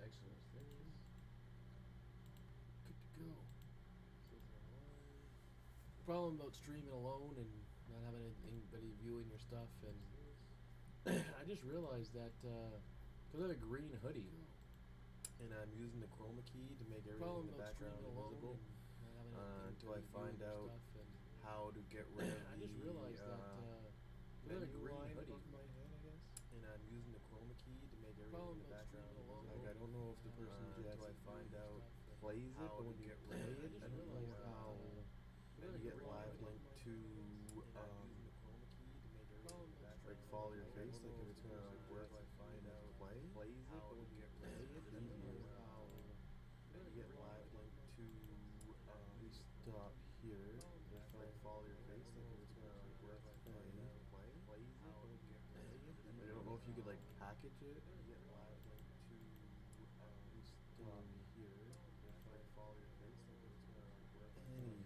Excellent. Good to go. Problem about streaming alone and not having anybody viewing your stuff, and I just realized that because I have a green hoodie and I'm using the chroma key to make everything in the background visible until I find out how to get rid of I just realized that the a green line hoodie. above my head, I guess. And I'm using the chroma key to make everything in the background visible. Like I don't know if the person until I find out plays it, but when you play it, I don't know how you get live link to like follow your face, like if it's gonna like work. I find out plays it, but when you play it, I don't know how you get live link to we stop here. If like follow your face, like if it's gonna like work. Plays it, but when you play it, I don't know if you could like package it and get live link to we stop here. If like follow your face, like if it's gonna like work. Anywho,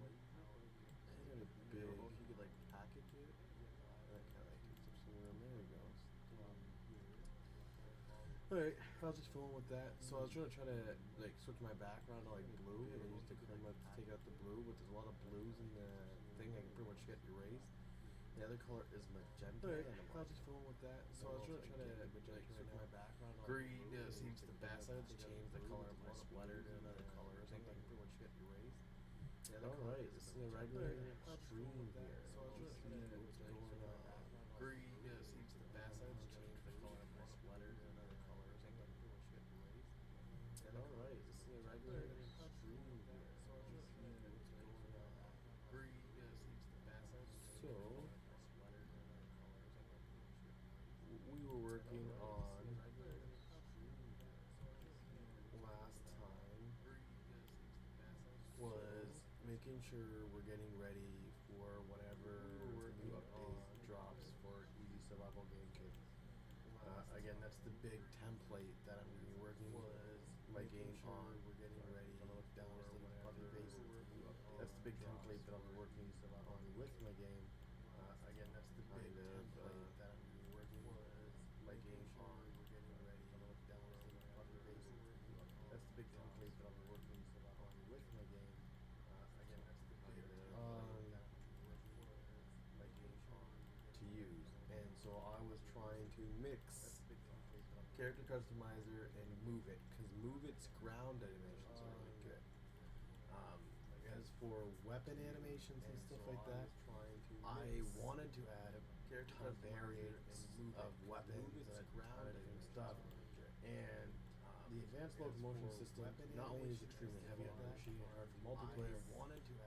I got a big. I don't know if you could like package it. Okay, like it's somewhere. There we go. Alright, I was just filming with that. So I was trying to like switch my background to like blue, and I used the chroma to take out the blue, but there's a lot of blues in the thing I can pretty much get erased. The other color is magenta. Alright, I was just filming with that. So I was trying to like switch my background. Green seems the best. I had to change the color of my sweater to another color or something. I can pretty much get erased. Alright, this is a regular stream here. So I was trying to see what's going on. Green seems the best. I had to change the color of my sweater to another color or something. Pretty much get erased. Alright, this is a regular stream here. So I was trying to see what's going on. Green seems the best. I had to change the color of my sweater to another color or something. We were working on last time was making sure we're getting ready for whatever new update drops for Easy Survival Game Kit. Again, that's the big template that I'm going to be working with my game on. We're getting ready to look down for whatever. That's the big template that I'm working on with my game. Again, that's the big template that I'm going to be working with my game on. We're getting ready to look down for that's the big template that I'm working on with my game. Again, that's the big to use. And so I was trying to mix character customizer and move it, because move it's ground animations are really good. As for weapon animations and stuff like that, I wanted to add a ton of variants of weapons and a ton of different stuff. And the advanced locomotion system not only is extremely heavy on the machine and hard for multiplayer,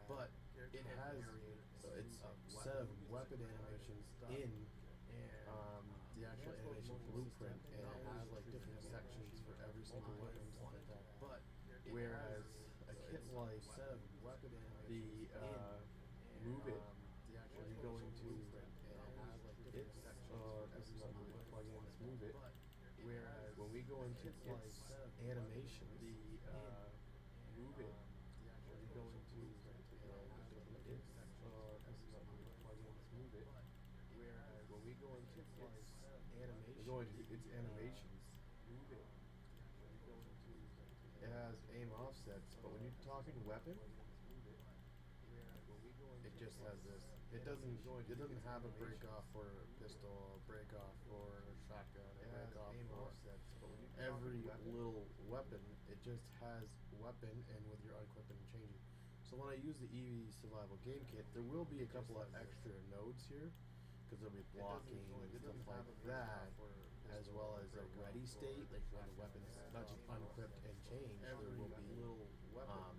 but it has its set of weapon animations in the actual animation blueprint, and it has like different sections for every single weapon and stuff like that. But whereas a kit like the Move It, when you go into its this is not Move It plugins, Move It. Whereas when we go into its animations, Move It, when you go into its plugins, Move It. Whereas when we go into its animations, Move It. It has aim offsets, but when you're talking weapon, it just has this. It doesn't have a break off for a pistol, a break off for a shotgun, a break off for every little weapon. It just has weapon and with your unequipping and changing. So when I use the EV Survival Game Kit, there will be a couple of extra nodes here, because there'll be blocking and stuff like that, as well as a ready state, like when the weapon is not just unequipped and changed, there will be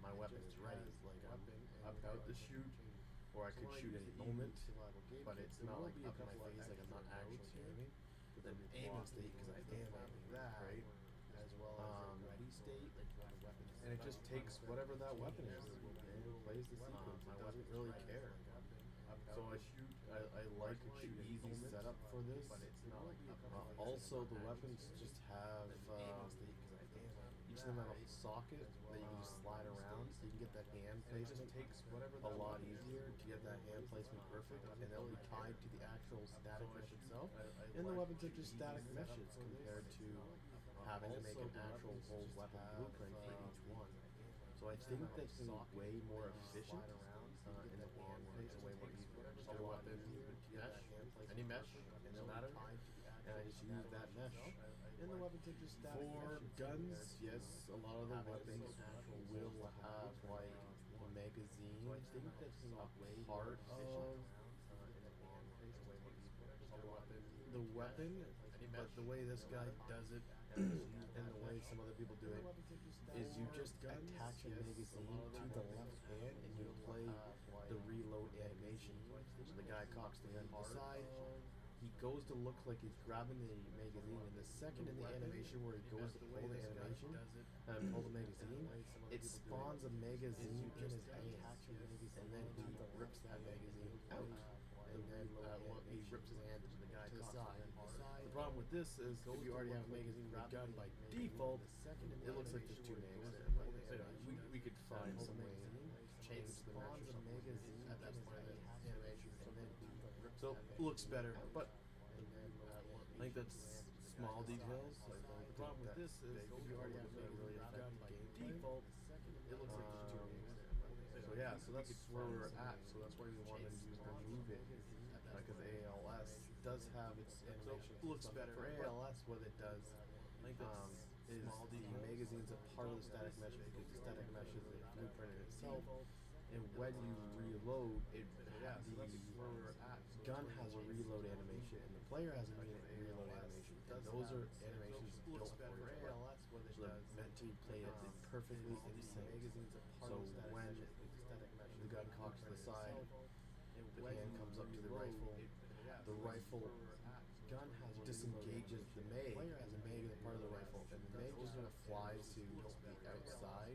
my weapon is ready, like I'm about to shoot, or I could shoot any moment, but it's not like up in my face, like I'm not actually aiming. Then aiming state, because I am aiming, right? As well as a ready state, like when the weapon is, and it just takes whatever that weepon is and plays the sequence. It doesn't really care. So I like a shoot easy setup for this, but it's not like also the weapons just have each of them have a socket that you can just slide around, so you can get that hand placement. It just takes a lot easier to get that hand placement perfect, and they'll be tied to the actual static mesh itself. And the weapons are just static meshes compared to having to make an actual whole weapon blueprint for each one. So I think that's going to be way more efficient in the long run. It's way more easier. Just get a weapon with mesh, any mesh, no matter, and I just use that mesh. And the weapons are just static. For guns, yes, a lot of the weapons will have like a magazine. So I think that's not part of the weapon, but the way this guy does it and the way some other people do it is you just attach a magazine to the left hand and you play the reload animation. So the guy cocks the gun to the side. He goes to look like he's grabbing the magazine, and the second in the animation where he goes to pull the animation and pull the magazine, it spawns a magazine in his hand, and then he rips that magazine out, and then he rips his hand to the guy to the side. The problem with this is if you already have a magazine in the gun by default, it looks like there's two mags there. But we could find some way to change the mesh or something at that point in the animation. So it looks better, but I think that's small details. The problem with this is if you already have a really effective game default, it looks like there's two mags there. So yeah, so that's where we're at. So that's why we wanted to remove it, because ALS does have its animation. So it looks better. For ALS, what it does is the magazine's a part of the static mesh because the static mesh is a blueprint in itself. And when you reload, the gun has a reload animation, and the player has a reload animation. And those are animations built for ALS. So they're meant to play it perfectly in sync. So when the gun cocks to the side, the hand comes up to the rifle gun disengages the mag, and the mag is a part of the rifle, and the mag just sort of flies to the outside,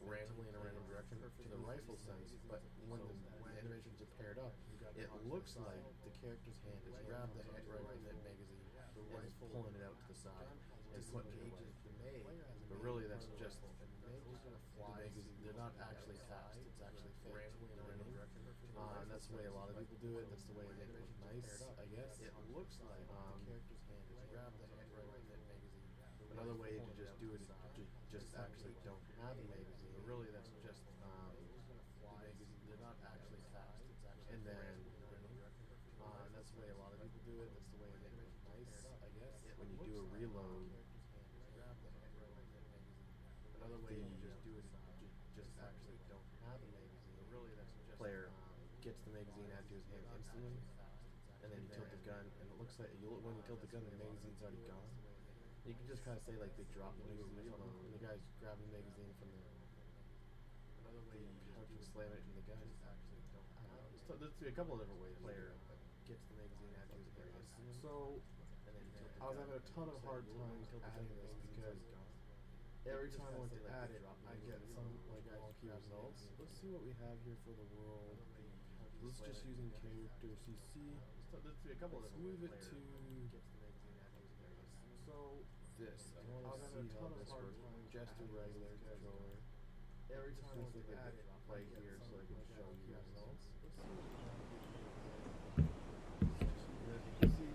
randomly in a random direction to the rifle sense, but when the animations are paired up, it looks like the character's hand has grabbed the rifle magazine and is pulling it out to the side and putting it away. But really that's just the magazine. They're not actually attached, it's actually randomly in a random direction. And that's the way a lot of people do it. That's the way they make it nice, I guess. It looks like the character's hand is grabbed the rifle magazine. Another way to just do it is just actually don't have a magazine. But really that's just the magazine. They're not actually attached, it's actually and then that's the way a lot of people do it. That's the way they make it nice, I guess. When you do a reload, another way to just do it is just actually don't have a magazine. But really that's just player gets the magazine added to his hand instantly, and then you tilt the gun, and it looks like when you tilt the gun, the magazine's already gone. You can just kind of say like they dropped the magazine, and the guy's grabbing the magazine from the couch and slam it in the gun. There's a couple of different ways. Player gets the magazine added to his hand instantly. So I was having a ton of hard time adding this because every time I went to add it, I get some like wonky results. Let's see what we have here for the world. Let's just using character CC. Let's move it to this. I want to see how this works. Just a regular controller. Every time I want to add it, right here, so I can show you results. Let's see. As you can see,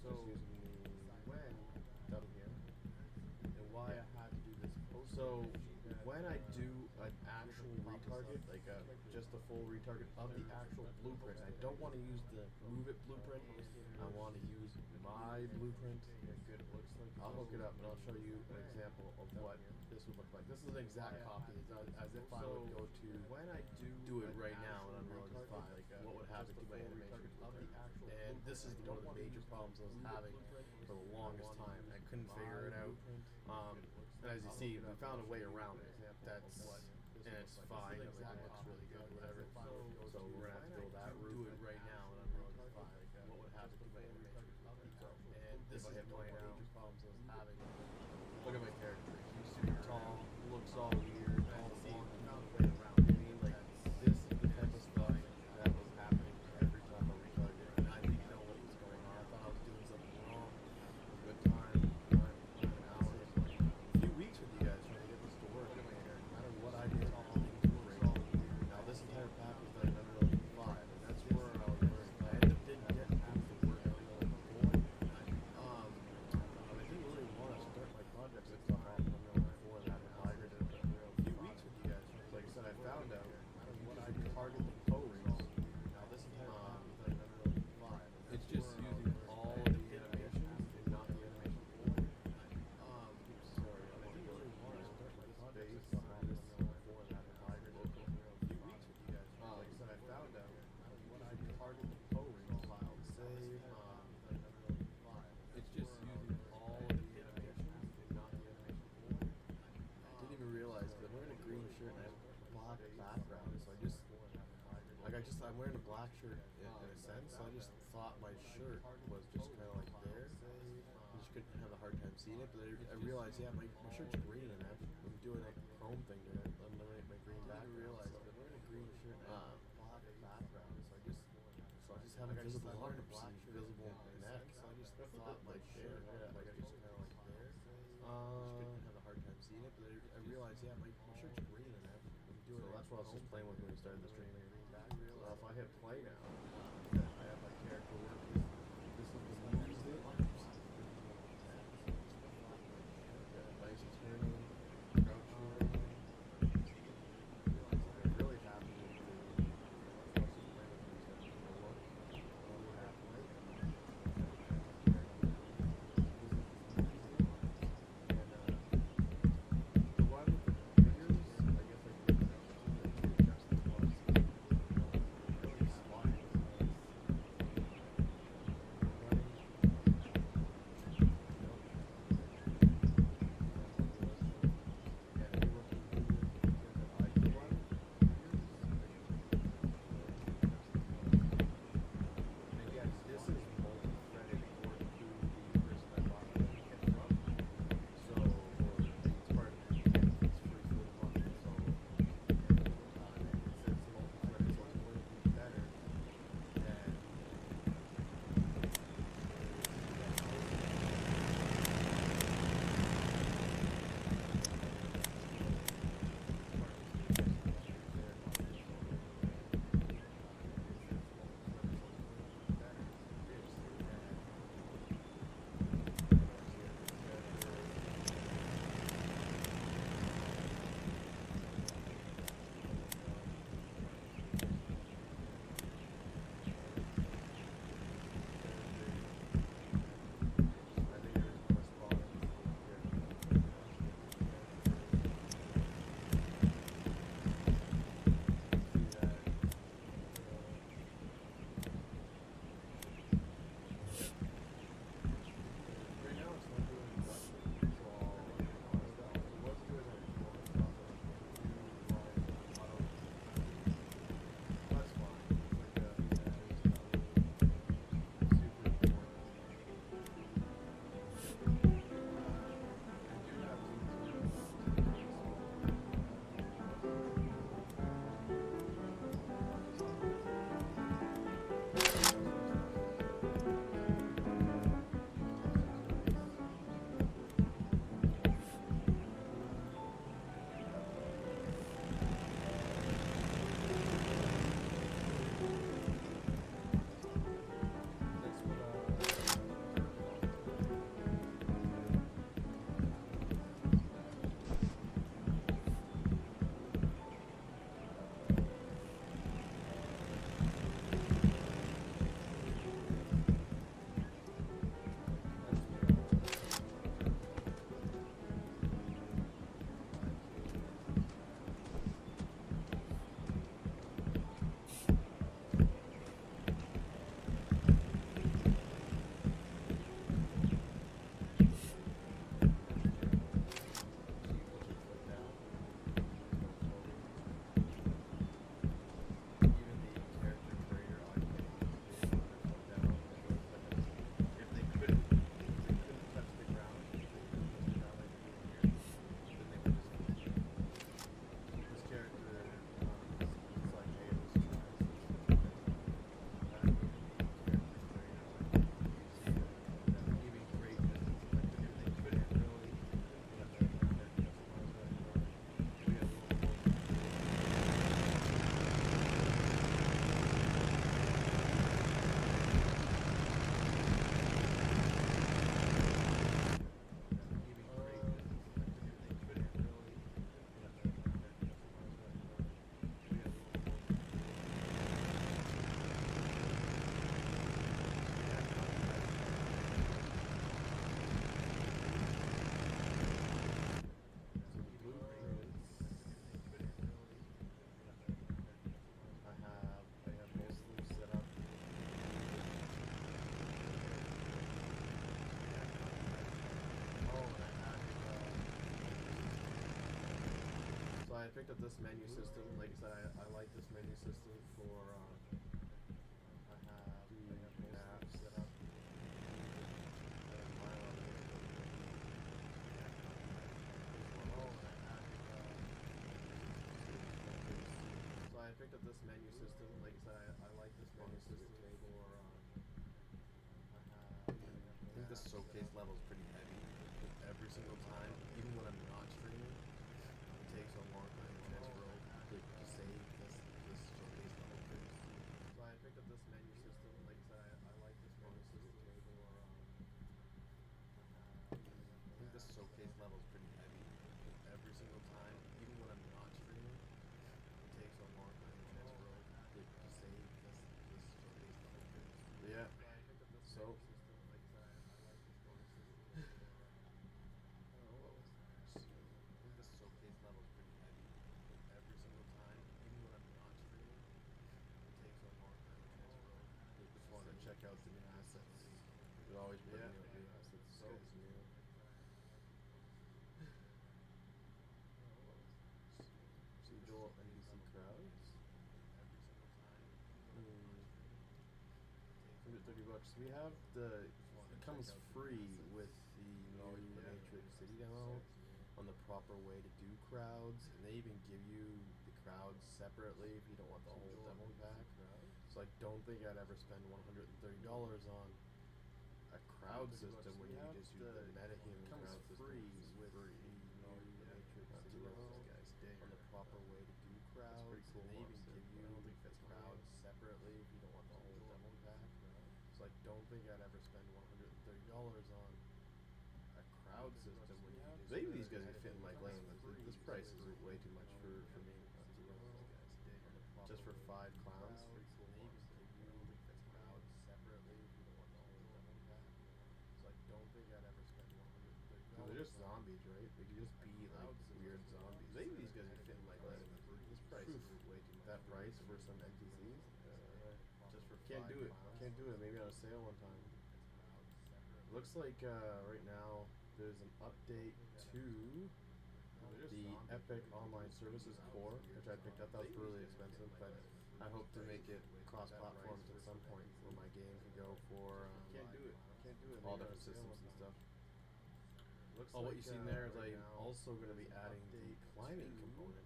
just using the when down here, and why I had to do this post. So when I do an actual retarget, like just a full retarget of the actual blueprint, I don't want to use the move it blueprint. I want to use my blueprint. I'll hook it up and I'll show you an example of what this would look like. This is an exact copy, as if I would go to when I do it right now in Unreal Engine 5. What would happen to my animation blueprint? And this is one of the major problems I was having for the longest time. I couldn't figure it out. And as you see, we found a way around it. And it's fine. It looks really good, whatever. So we're gonna have to go that route. Do it right now in Unreal Engine 5. What would happen to my animation blueprint? And this is the major problems I was having. Look at my character. He's super tall. Looks all weird. All long. Found a way around it. I mean, like this is the type of stuff that was happening every time I retargeted, and I didn't know what was going on. I thought I was doing something wrong. Good time, hours, a few weeks with you guys trying to get this to work. No matter what I did, all things were great. Now this entire pack was done in Unreal Engine 5, and that's where I was learning. I ended up didn't get things to work out really before. I didn't really want to start my projects and stuff off in Unreal before that. I migrated to Unreal. A few weeks with you guys. Like I said, I found out what I target the pose. Now this entire pack was done in Unreal Engine 5. It's just using all of the animations and not the animation form. Sorry, I didn't really want to start my projects and stuff off in Unreal before that. I migrated to Unreal. A few weeks with you guys. Like I said, I found out what I target the pose file. Save. It's just using all of the animations and not the animation form. I didn't even realize because I'm wearing a green shirt and I have black background, so I'm wearing a black shirt in a sense. So I just thought my shirt was just kind of like there. I just couldn't have a hard time seeing it, but I realized, yeah, my shirt's green and I'm doing a chrome thing to eliminate my green background. I didn't realize that I'm wearing a green shirt and black background, so I just have a visible arms and visible neck. So I just thought my shirt was just kind of like there. Just couldn't have a hard time seeing it, but I realized, yeah, my shirt's green and I'm doing. So that's what I was just playing with when we started the stream. So if I hit play now, I have my character working. This is the music. Nice turning, crouching. I'm really happy with the look. Really happy with it. The one with the fingers, I guess I did adjust the ones. Really spotty. picked up this menu system. Like I said, I like this menu system for I have the apps set up. So I picked up this menu system. Like I said, I like this menu system for I think this showcase level is pretty heavy. Every single time, even when I'm not streaming, it takes a long time to transfer over to save this showcase level first. So I picked up this menu system. Like I said, I like this menu system for I think this showcase level is pretty heavy. Every single time, even when I'm not streaming, it takes a long time to transfer over to save this showcase level first. But yeah. So. Check out the new assets. There's always new assets. So new. Procedural NPC crowds. $130. We have the. It comes free with the new Matrix City demo on the proper way to do crowds, and they even give you the crowds separately if you don't want the whole demo pack. So I don't think I'd ever spend $130 on a crowd system when you can just use the metahuman crowd system with the Matrix on the proper way to do crowds. Cool. And they even give you the crowds separately if you don't want the whole demo pack. So I don't think I'd ever spend $130 on a crowd system when you just maybe these guys are fitting like lane. This price is way too much for me. Just for 5 clowns. They're just zombies, right? They could just be like weird zombies. Maybe these guys are fitting like this price is way too much. That price for some NPCs? Just for can't do it. Can't do it. Maybe on a sale one time. Looks like right now there's an update to the Epic Online Services Core, which I picked up. That was really expensive, but I hope to make it cross-platforms at some point where my game can go for all different systems and stuff. What you see there is I'm also going to be adding the climbing component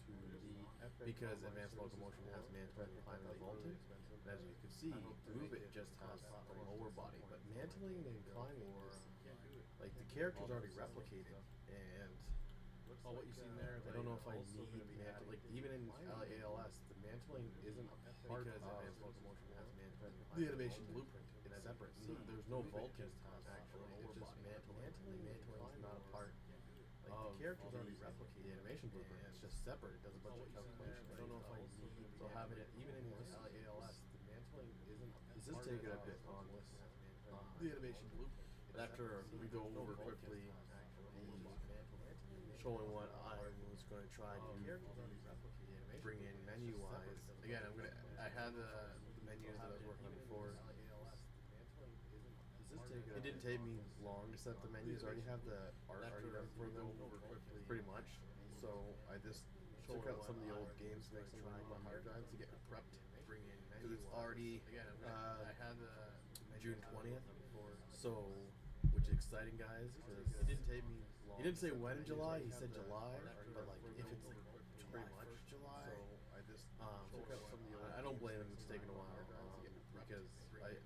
to the because Advanced Locomotion has mantling and climbing vaulting. And as you can see, Move It just has the lower body, but mantling and climbing is like the character's already replicated, and what you see there is I don't know if I need mantling. Like even in ALS, the mantling isn't a part because Advanced Locomotion has mantling. The animation blueprint it's separate. There's no vaulting actually. It's just mantling. Mantling is not a part. Like the character's already replicated. The animation blueprint it's just separate. It does a bunch of calculations. I don't know if I need. So having it even in this ALS, the mantling isn't. Is this taking a bit on this? The animation blueprint. After we go over quickly, showing what I was going to try to bring in menu-wise. Again, I had the menus that I was working on before. It didn't take me long to set the menus. I already have the art already done for them, pretty much. So I just took out some of the old games to make some on my hard drive to get it prepped. Because it's already June 20th. So, which is exciting, guys. Because it didn't take me long. He didn't say when in July. He said July, but like if it's pretty much July. So I just took out some of the old. I don't blame him. It's taking a while because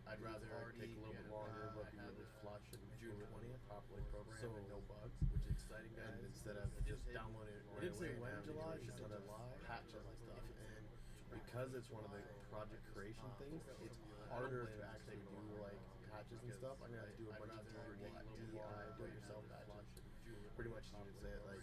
I'd rather take a little bit longer, but be really flush and June 20th properly programmed and no bugs, which is exciting, guys. And instead of just downloading it right away, didn't say when July. He said patches and stuff, and because it's one of the project creation things, it's harder to actually do like patches and stuff. I'm gonna have to do a bunch of DIY, do-it-yourself patches. Pretty much you would say it like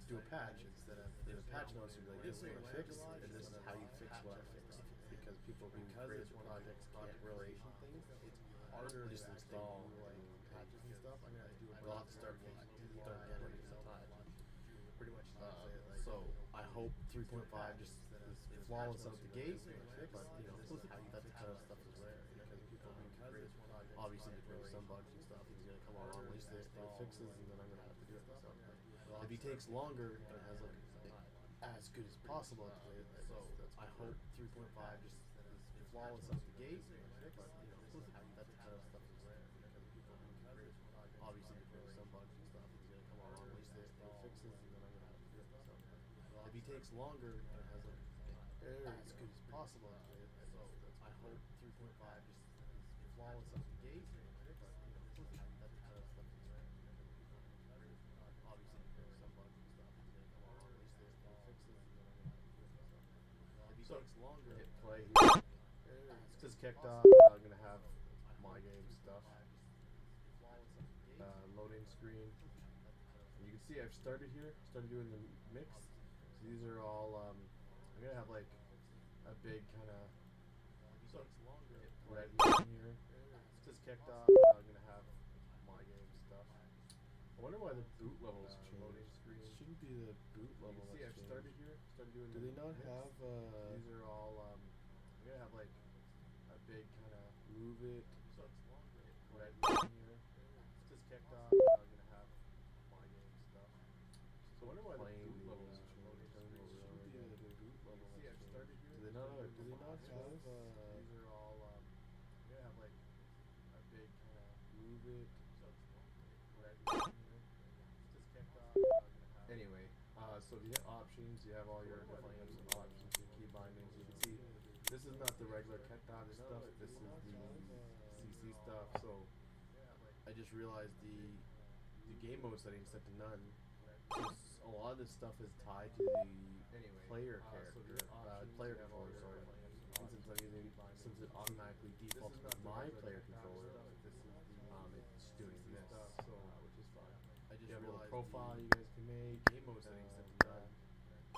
do a patch instead of in a patch notes you'd be like this is what I fixed and this is how you fix what I fixed. Because people who create projects can't really it's harder to just install like patches and stuff. I'm gonna have to do they'll have to start again sometime. Pretty much so I hope 3.5 just is flawless out the gate, but you know that kind of stuff is rare because people who create obviously there's some bugs and stuff he's gonna come along at least the fixes and then I'm gonna have to do it myself. If he takes longer and has like as good as possible today. So I hope 3.5 just is flawless out the gate. But that kind of stuff is rare because people obviously there's some bugs and stuff. He's gonna come along, at least it fixes, and then I'm gonna have to fix it. So if he takes longer and has like as good as possible today, so I hope 3.5 just is flawless out the gate. But that kind of stuff is rare because people obviously there's some bugs and stuff. He's gonna come along, at least it fixes, and then I'm gonna have to fix it. So if he takes longer, hit play. It's just kicked off. I'm gonna have my game stuff. Loading screen. And you can see I've started here. Started doing the mix. So these are all. I'm gonna have like a big kind of red here. It's just kicked off. I'm gonna have my game stuff. I wonder why the boot levels changed. Loading screen. It shouldn't be the boot level. You can see I've started here. Started doing. Do they not mix? Have? These are all. I'm gonna have like a big kind of move it. Red here. It's just kicked off. I'm gonna have my game stuff. So I wonder why the boot levels changed. Shouldn't be the boot level. See, I've started here. Do they not have? These are all. I'm gonna have like a big kind of move it. Red here. It's just kicked off. Anyway, so if you hit options, you have all your different options, your key bindings. You can see this is not the regular Ketdog stuff. This is the CC stuff. So I just realized the game mode settings set to none. A lot of this stuff is tied to the player character, player controller. Sorry. And since it automatically defaults to my player controller, it's doing this. So which is fine. I just realized profile you guys can make. Game mode settings set to none.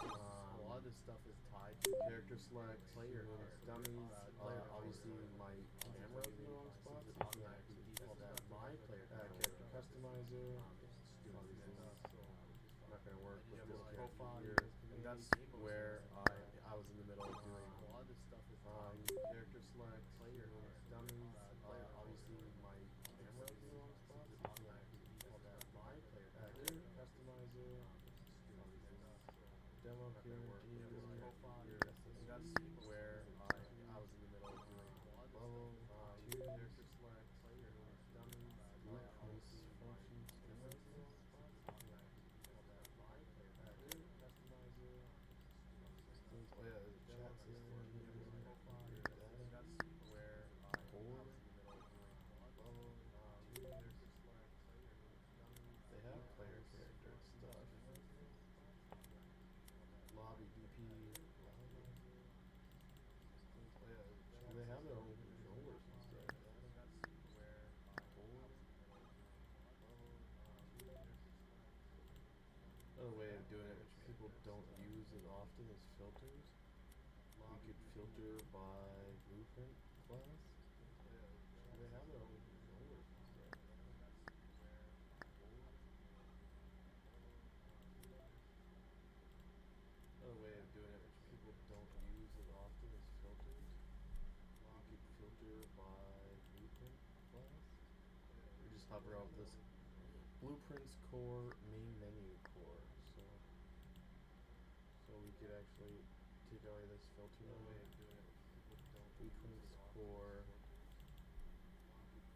A lot of this stuff is tied to character select, player dummies. Obviously, my camera is in the wrong spot. It's automatically default to my player character customizer. Not gonna work with this profile here, and that's where I was in the middle of doing a lot of this stuff is character select, player dummies. Obviously, my camera is in the wrong spot. It's automatically default to my player character customizer. Demo character profile here, and that's where I was in the middle of doing level character select, player dummies, blueprints, functions, customizer, systems. Oh yeah, the chat system. That's where board. Level they have player character stuff. Lobby BP. Do they have their own controllers and stuff? Another way of doing it, which people don't use as often, is filters. You could filter by blueprint class. They have their own controllers and stuff. Another way of doing it, which people don't use as often, is filters. You could filter by blueprint class. You just hover over this blueprints core main menu core. So we could actually take away this filter way of doing it. Blueprints core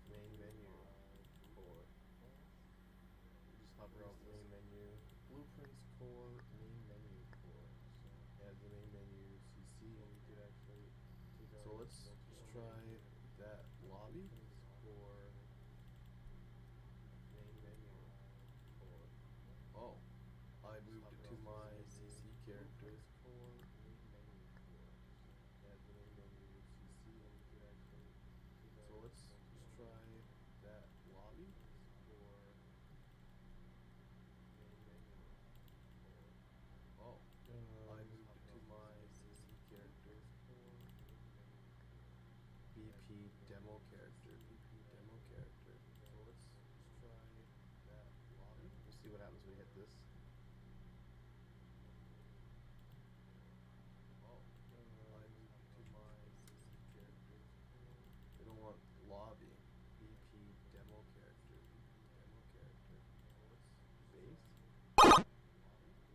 main menu core. You just hover over the main menu. Blueprints core main menu core. So add the main menu CC, and we could actually take away. So let's just try that lobby for main menu core. Oh, I moved it to my CC character. So let's just try that lobby for main menu. Oh, I moved it to my CC character. BP demo character. BP demo character. So let's just try that lobby. We'll see what happens when we hit this. Oh, I moved it to my CC character. They don't want lobby. BP demo character. BP demo character. So let's base. We'll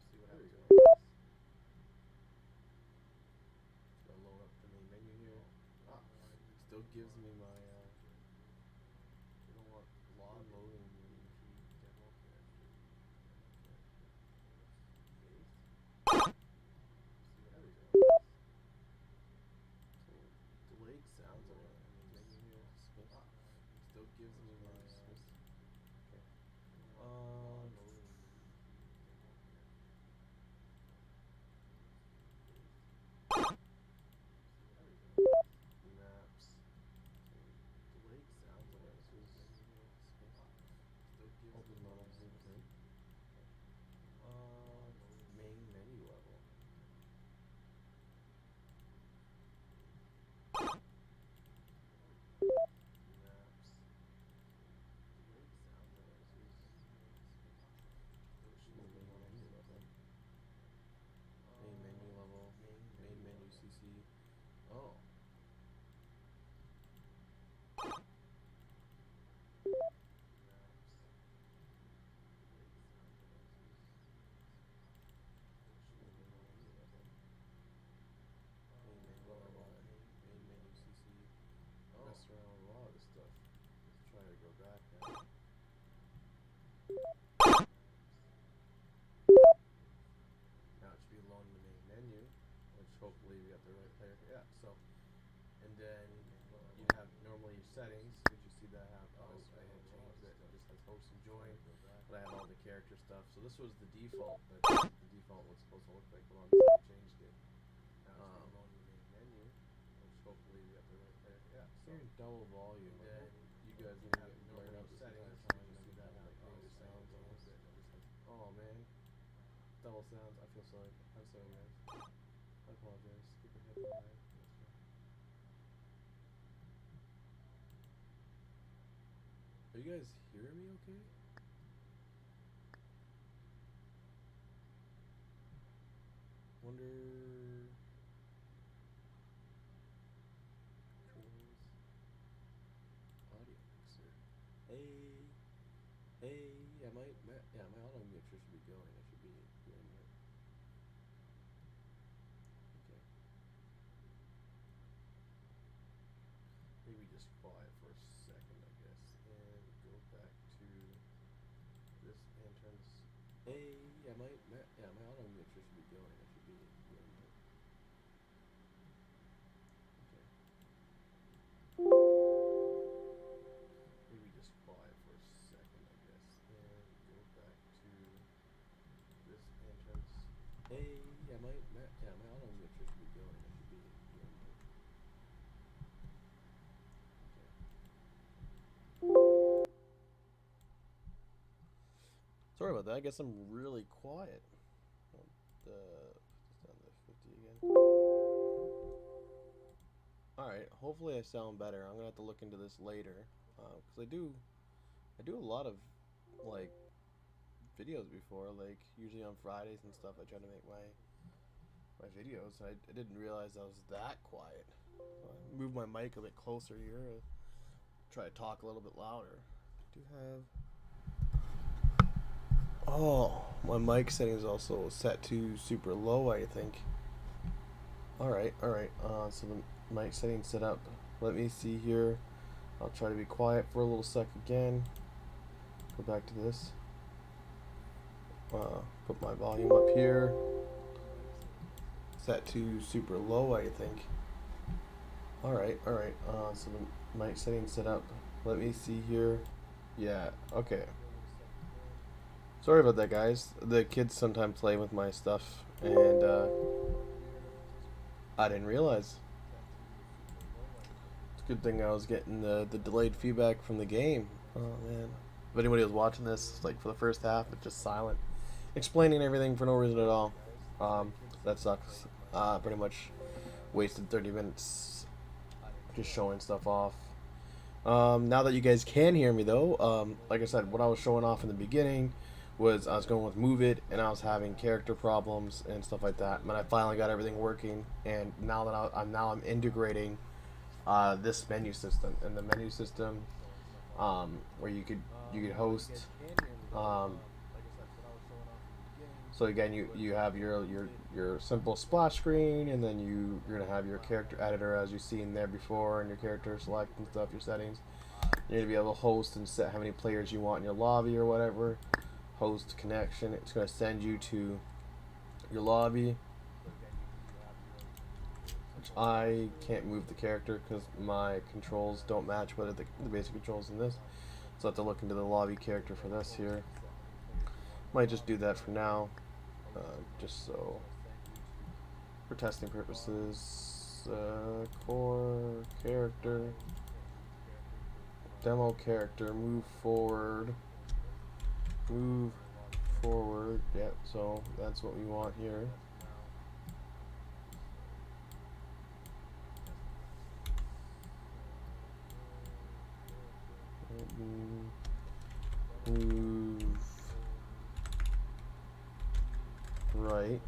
see what happens when we hit this. gives me my you know what, log loading demo character. There we go. So delayed sounds are making here. Still gives me my okay. Maps. So delayed sounds are still gives open me level blueprint. Main menu level. Maps. Delayed sounds are still shows main menu level. Main menu level. Main menu CC. Oh. Main menu CC. Mess around with a lot of this stuff. Let's try to go back now. Now it should be loading the main menu, which hopefully we got the right player. Yeah, so, and then you have normally your settings, because you see that I have, I had changed it, it just has host and join, but I have all the character stuff. So this was the default, but this is the default what's supposed to look like, but obviously I changed it. Now it's loading the main menu, which hopefully we got the right player. Yeah, so. You're in double volume. And then you guys need to get blurred out settings, you see that I have the sounds a little bit. Oh man. Double sounds. I feel sorry. I'm sorry, guys. I apologize. Keep your head alive. Are you guys hearing me okay? Wonder. Controls. Audio mixer. Hey. Hey. Yeah, my audio mixer should be going. I should be hearing it. Okay. Maybe just quiet for a second, I guess, and go back to this and turn this. Hey, yeah, my auto mixer should be going. I should be hearing it. Okay. Maybe just quiet for a second, I guess, and go back to this and turn this. Hey, yeah, my auto mixer should be going. I should be hearing it. Okay. Sorry about that. I guess I'm really quiet. Put this down to 50 again. Alright, hopefully I sound better. I'm gonna have to look into this later. Because I do a lot of, like, videos before. Like, usually on Fridays and stuff, I try to make my videos. I didn't realize I was that quiet. So I moved my mic a bit closer here. Try to talk a little bit louder. I do have... Oh, my mic setting is also set to super low, I think. Alright. So the mic setting set up. Let me see here. I'll try to be quiet for a little sec again. Go back to this. Put my volume up here. Set to super low, I think. Alright. So the mic setting set up. Let me see here. Yeah, okay. Sorry about that, guys. The kids sometimes play with my stuff, and I didn't realize. It's a good thing I was getting the delayed feedback from the game. Oh man. If anybody was watching this, like for the first half, it's just silent, explaining everything for no reason at all. That sucks. Pretty much wasted 30 minutes just showing stuff off. Now that you guys can hear me though, like I said, what I was showing off in the beginning was I was going with Move It, and I was having character problems and stuff like that. But I finally got everything working, and now that I'm integrating this menu system, and the menu system where you could host So again, you have your simple splash screen, and then you're gonna have your character editor as you've seen there before, and your character select and stuff, your settings. You're gonna be able to host and set how many players you want in your lobby or whatever. Host connection. It's gonna send you to your lobby. Which I can't move the character because my controls don't match what are the basic controls in this. So I have to look into the lobby character for this here. Might just do that for now, just so for testing purposes. Core character, demo character, move forward. Yeah, so that's what we want here. Move right.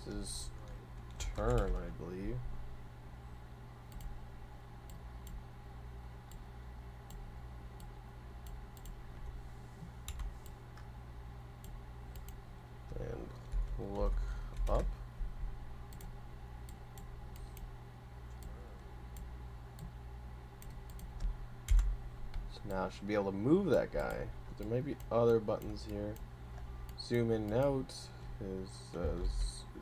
This is turn, I believe. And look up. So now I should be able to move that guy. But there may be other buttons here. Zoom in and out is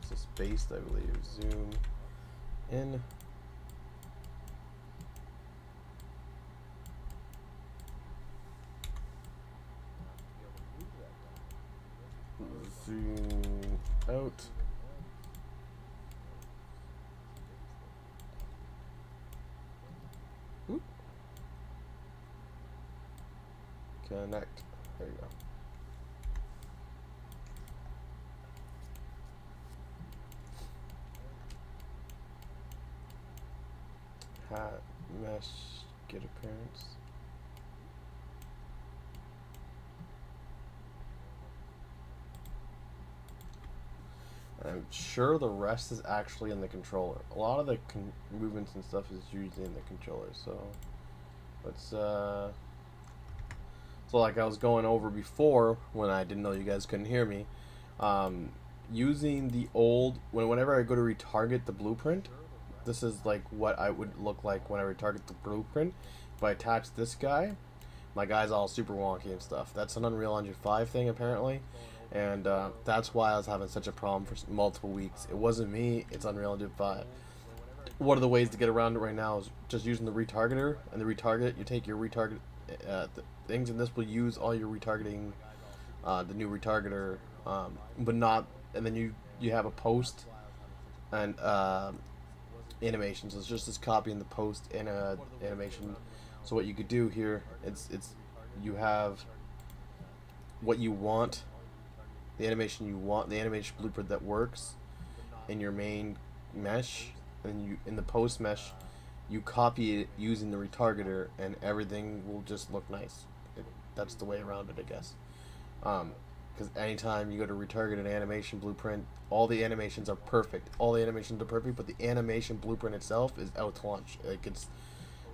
it's a space, I believe. Zoom in. Zoom out. Oop. Connect. There you go. Hat, mesh, get appearance. I'm sure the rest is actually in the controller. A lot of the movements and stuff is usually in the controller. So let's so like I was going over before when I didn't know you guys couldn't hear me. Using the old whenever I go to retarget the blueprint, this is like what I would look like when I retarget the blueprint. If I attach this guy, my guy's all super wonky and stuff. That's an Unreal Engine 5 thing apparently. And that's why I was having such a problem for multiple weeks. It wasn't me, it's Unreal Engine 5. One of the ways to get around it right now is just using the retargeter. And the retarget, you take your retarget things, and this will use all your retargeting, the new retargeter, but not, and then you have a post and animation. So it's just this copy in the post and animation. So what you could do here, it's you have what you want, the animation you want, the animation blueprint that works in your main mesh, and you in the post mesh you copy it using the retargeter, and everything will just look nice. That's the way around it, I guess. Because anytime you go to retarget an animation blueprint, all the animations are perfect. All the animations are perfect, but the animation blueprint itself is out to lunch. Like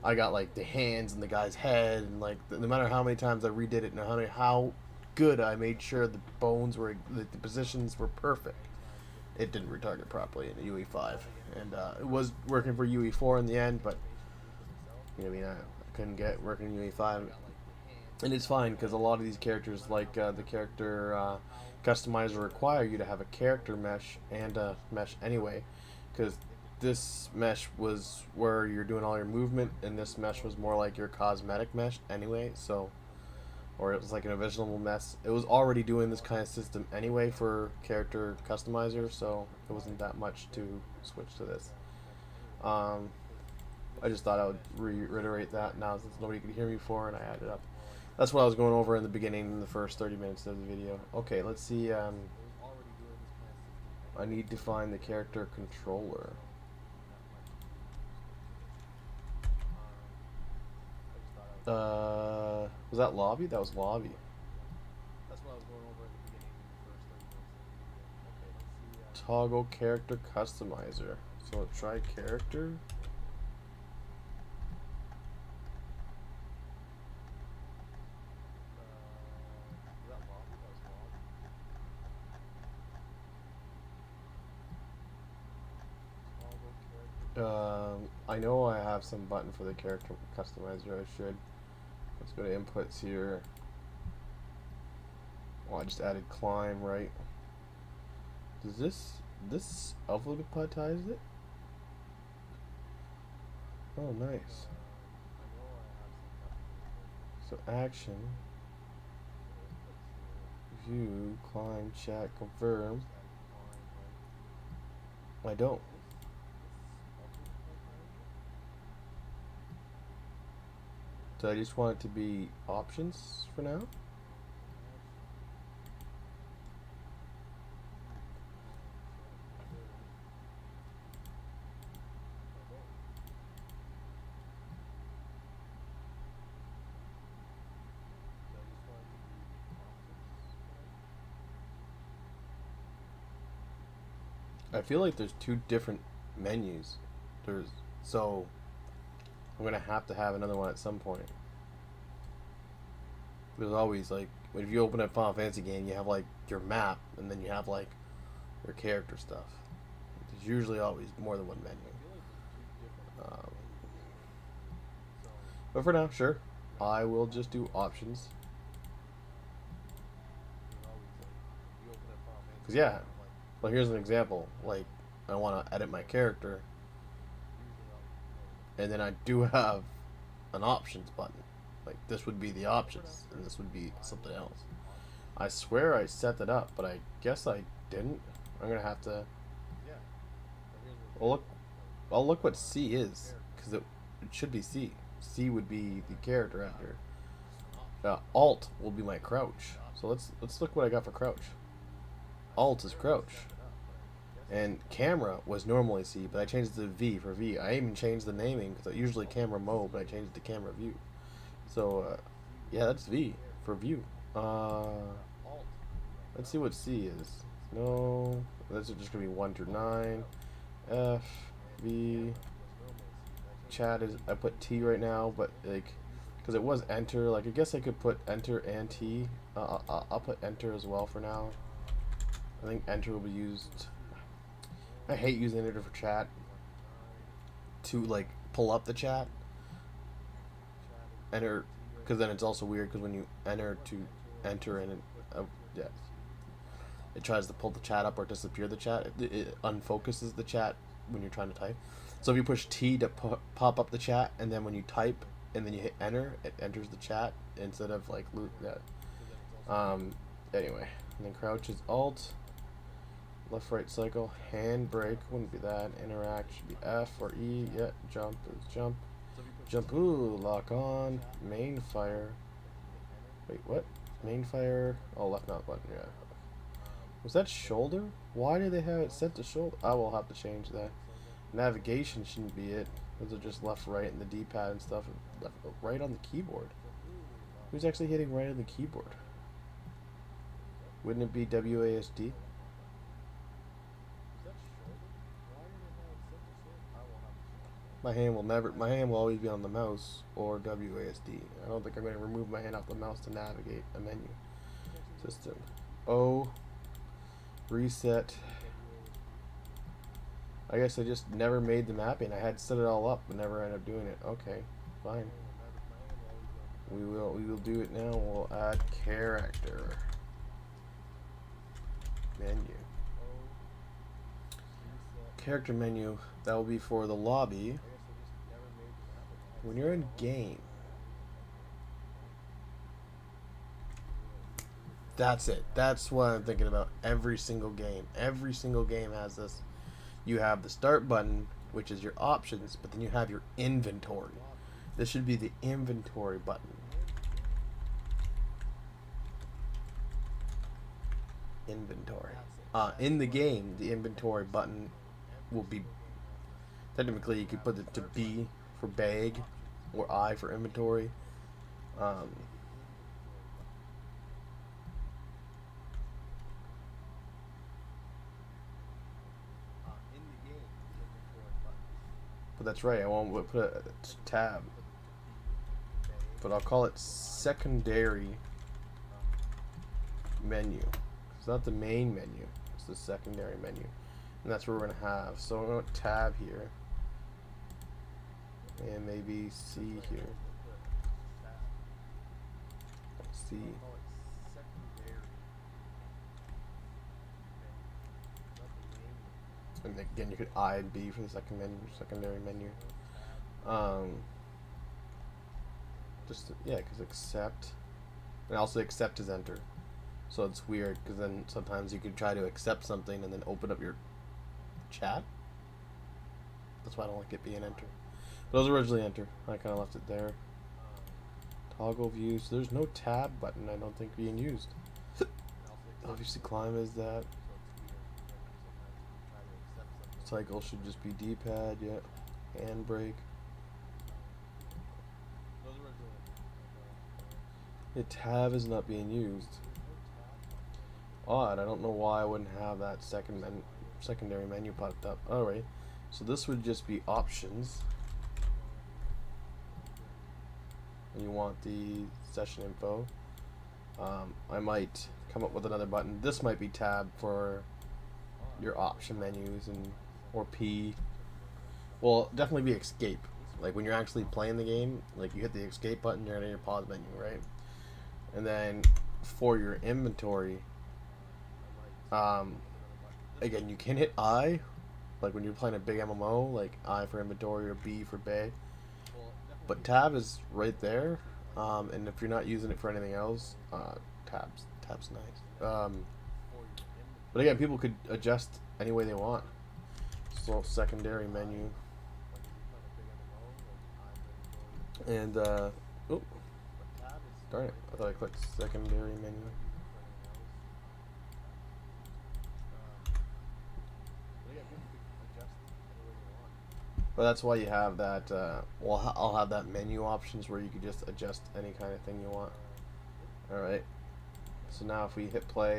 I got like the hands and the guy's head, and like no matter how many times I redid it, and how good I made sure the bones were, the positions were perfect, it didn't retarget properly in UE5, and it was working for UE4 in the end, but you know, I mean, I couldn't get working in UE5, and it's fine because a lot of these characters, like the character customizer, require you to have a character mesh and a mesh anyway, because this mesh was where you're doing all your movement, and this mesh was more like your cosmetic mesh anyway, so. Or it was like an original mess. It was already doing this kind of system anyway for character customizer, so it wasn't that much to switch to this. I just thought I would reiterate that now since nobody could hear me before, and I added up. That's what I was going over in the beginning, in the first 30 minutes of the video. Okay, let's see. I need to find the character controller. Was that lobby? That was lobby. That's what I was going over at the beginning. Toggle character customizer. So let's try character. I know I have some button for the character customizer. I should. Let's go to inputs here. Well, I just added climb, right? Does this alphabetize it? Oh, nice. So action, view, climb, chat, confirm. I don't. So I just want it to be options for now. I feel like there's two different menus. So I'm gonna have to have another one at some point. There's always like if you open a Final Fantasy game, you have like your map, and then you have like your character stuff. There's usually always more than one menu. But for now, sure, I will just do options. Cause yeah, well here's an example. Like I want to edit my character, and then I do have an options button. Like this would be the options, and this would be something else. I swear I set that up, but I guess I didn't. I'm gonna have to. Well, look. I'll look what C is, because it should be C. C would be the character actor. Alt will be my crouch. So let's look what I got for crouch. Alt is crouch. And camera was normally C, but I changed it to V for V. I even changed the naming because I usually camera mode, but I changed it to camera view. So yeah, that's V for view. Let's see what C is. No, that's just gonna be 1 through 9. F, V. Chat is, I put T right now, but like because it was enter, like I guess I could put enter and T. I'll put enter as well for now. I think enter will be used. I hate using enter for chat to like pull up the chat. Enter, because then it's also weird because when you enter to enter and yeah, it tries to pull the chat up or disappear the chat. It unfocuses the chat when you're trying to type. So if you push T to pop up the chat, and then when you type and then you hit enter, it enters the chat instead of like that. Anyway, and then crouch is alt. Left right cycle, hand brake wouldn't be that. Interact should be F or E. Yeah, jump is jump. Jump, ooh, lock on. Main fire. Wait, what? Main fire. Oh, left not button, yeah. Was that shoulder? Why do they have it set to shoulder? I will have to change that. Navigation shouldn't be it. Those are just left, right, and the D-pad and stuff. Left, right on the keyboard. Who's actually hitting right on the keyboard? Wouldn't it be WASD? My hand will always be on the mouse or WASD. I don't think I'm going to remove my hand off the mouse to navigate a menu. System. O. Reset. I guess I just never made the mapping. I had set it all up, but never ended up doing it. Okay, fine. We will do it now. We'll add character. Menu. Character menu. That will be for the lobby. When you're in game, that's it. That's what I'm thinking about. Every single game. Every single game has this. You have the start button, which is your options, but then you have your inventory. This should be the inventory button. Inventory. In the game, the inventory button will be, technically you could put it to B for bag or I for inventory. That's right. I won't put a tab, but I'll call it secondary menu. It's not the main menu. It's the secondary menu, and that's what we're gonna have. So I'm gonna tab here, and maybe C here. C. And again, you could I and B for the secondary menu. Yeah, because accept, and also accept is enter. So it's weird because then sometimes you could try to accept something and then open up your chat. That's why I don't like it being enter. But it was originally enter. I kind of left it there. Toggle views. There's no tab button, I don't think, being used. Obviously, climb is that. Cycle should just be D-pad, yeah. Handbrake. The tab is not being used. Odd, I don't know why I wouldn't have that secondary menu popped up. Alright, so this would just be options. And you want the session info. I might come up with another button. This might be tab for your option menus, and or P. Well, definitely be escape. Like when you're actually playing the game, like you hit the escape button, you're in your pause menu, right? And then for your inventory, again, you can hit I, like when you're playing a big MMO, like I for inventory or B for bay. But tab is right there, and if you're not using it for anything else, tab's nice. But again, people could adjust any way they want. So secondary menu, and oh, darn it! I thought I clicked secondary menu. But that's why you have that. Well, I'll have that menu options where you could just adjust any kind of thing you want. All right. So now if we hit play,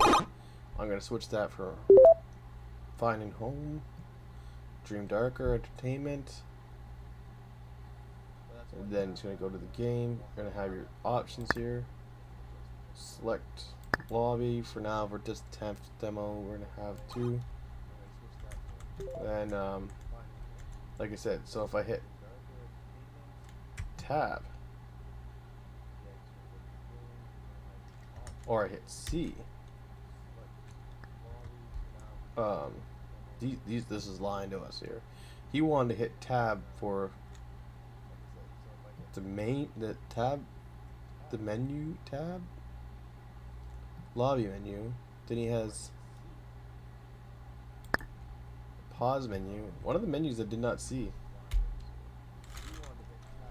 I'm gonna switch that for Finding Home, Dream Darker, Entertainment. And then it's gonna go to the game. You're gonna have your options here. Select lobby. For now, for this 10th demo, we're gonna have 2. Then, like I said, so if I hit tab, or I hit C, this is lying to us here. He wanted to hit tab for the menu tab, lobby menu. Then he has pause menu. One of the menus I did not see.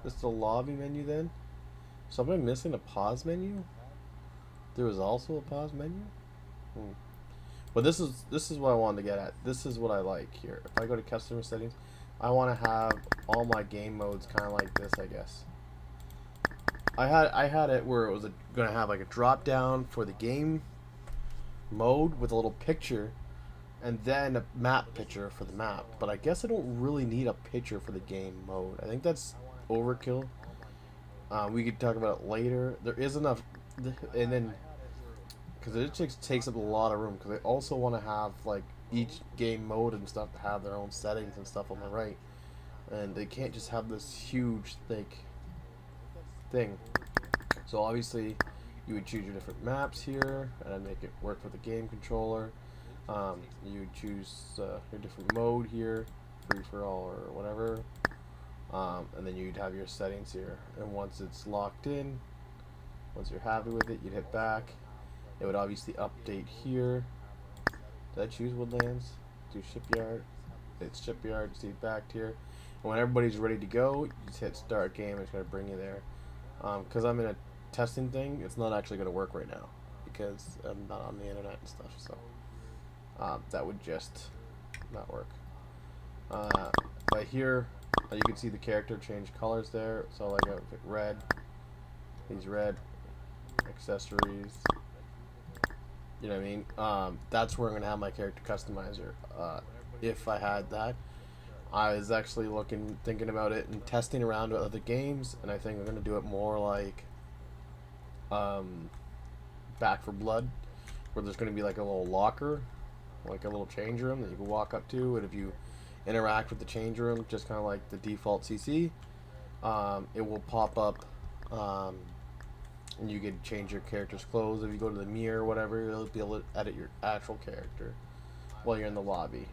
This is the lobby menu then. So am I missing a pause menu? There was also a pause menu. But this is what I wanted to get at. This is what I like here. If I go to customer settings, I want to have all my game modes kind of like this, I guess. I had it where it was gonna have like a drop down for the game mode with a little picture, and then a map picture for the map. But I guess I don't really need a picture for the game mode. I think that's overkill. We could talk about it later. There is enough, and then because it just takes up a lot of room. Because I also want to have like each game mode and stuff to have their own settings and stuff on the right, and they can't just have this huge thick thing. So obviously you would choose your different maps here and make it work with the game controller. You would choose your different mode here, free for all or whatever, and then you'd have your settings here. And once it's locked in, once you're happy with it, you'd hit back. It would obviously update here. Did I choose Woodlands? Do Shipyard. It's Shipyard. See back here. And when everybody's ready to go, you just hit start game. It's going to bring you there. Because I'm in a testing thing, it's not actually going to work right now because I'm not on the internet and stuff. So that would just not work. But here, you can see the character change colors there. So like I pick red. He's red. Accessories. You know what I mean? That's where I'm going to have my character customizer. If I had that. I was actually thinking about it and testing around with other games, and I think I'm gonna do it more like um, Back for Blood, where there's gonna be like a little locker, like a little change room that you can walk up to, and if you interact with the change room, just kind of like the default CC, it will pop up, and you can change your character's clothes. If you go to the mirror or whatever, you'll be able to edit your actual character while you're in the lobby.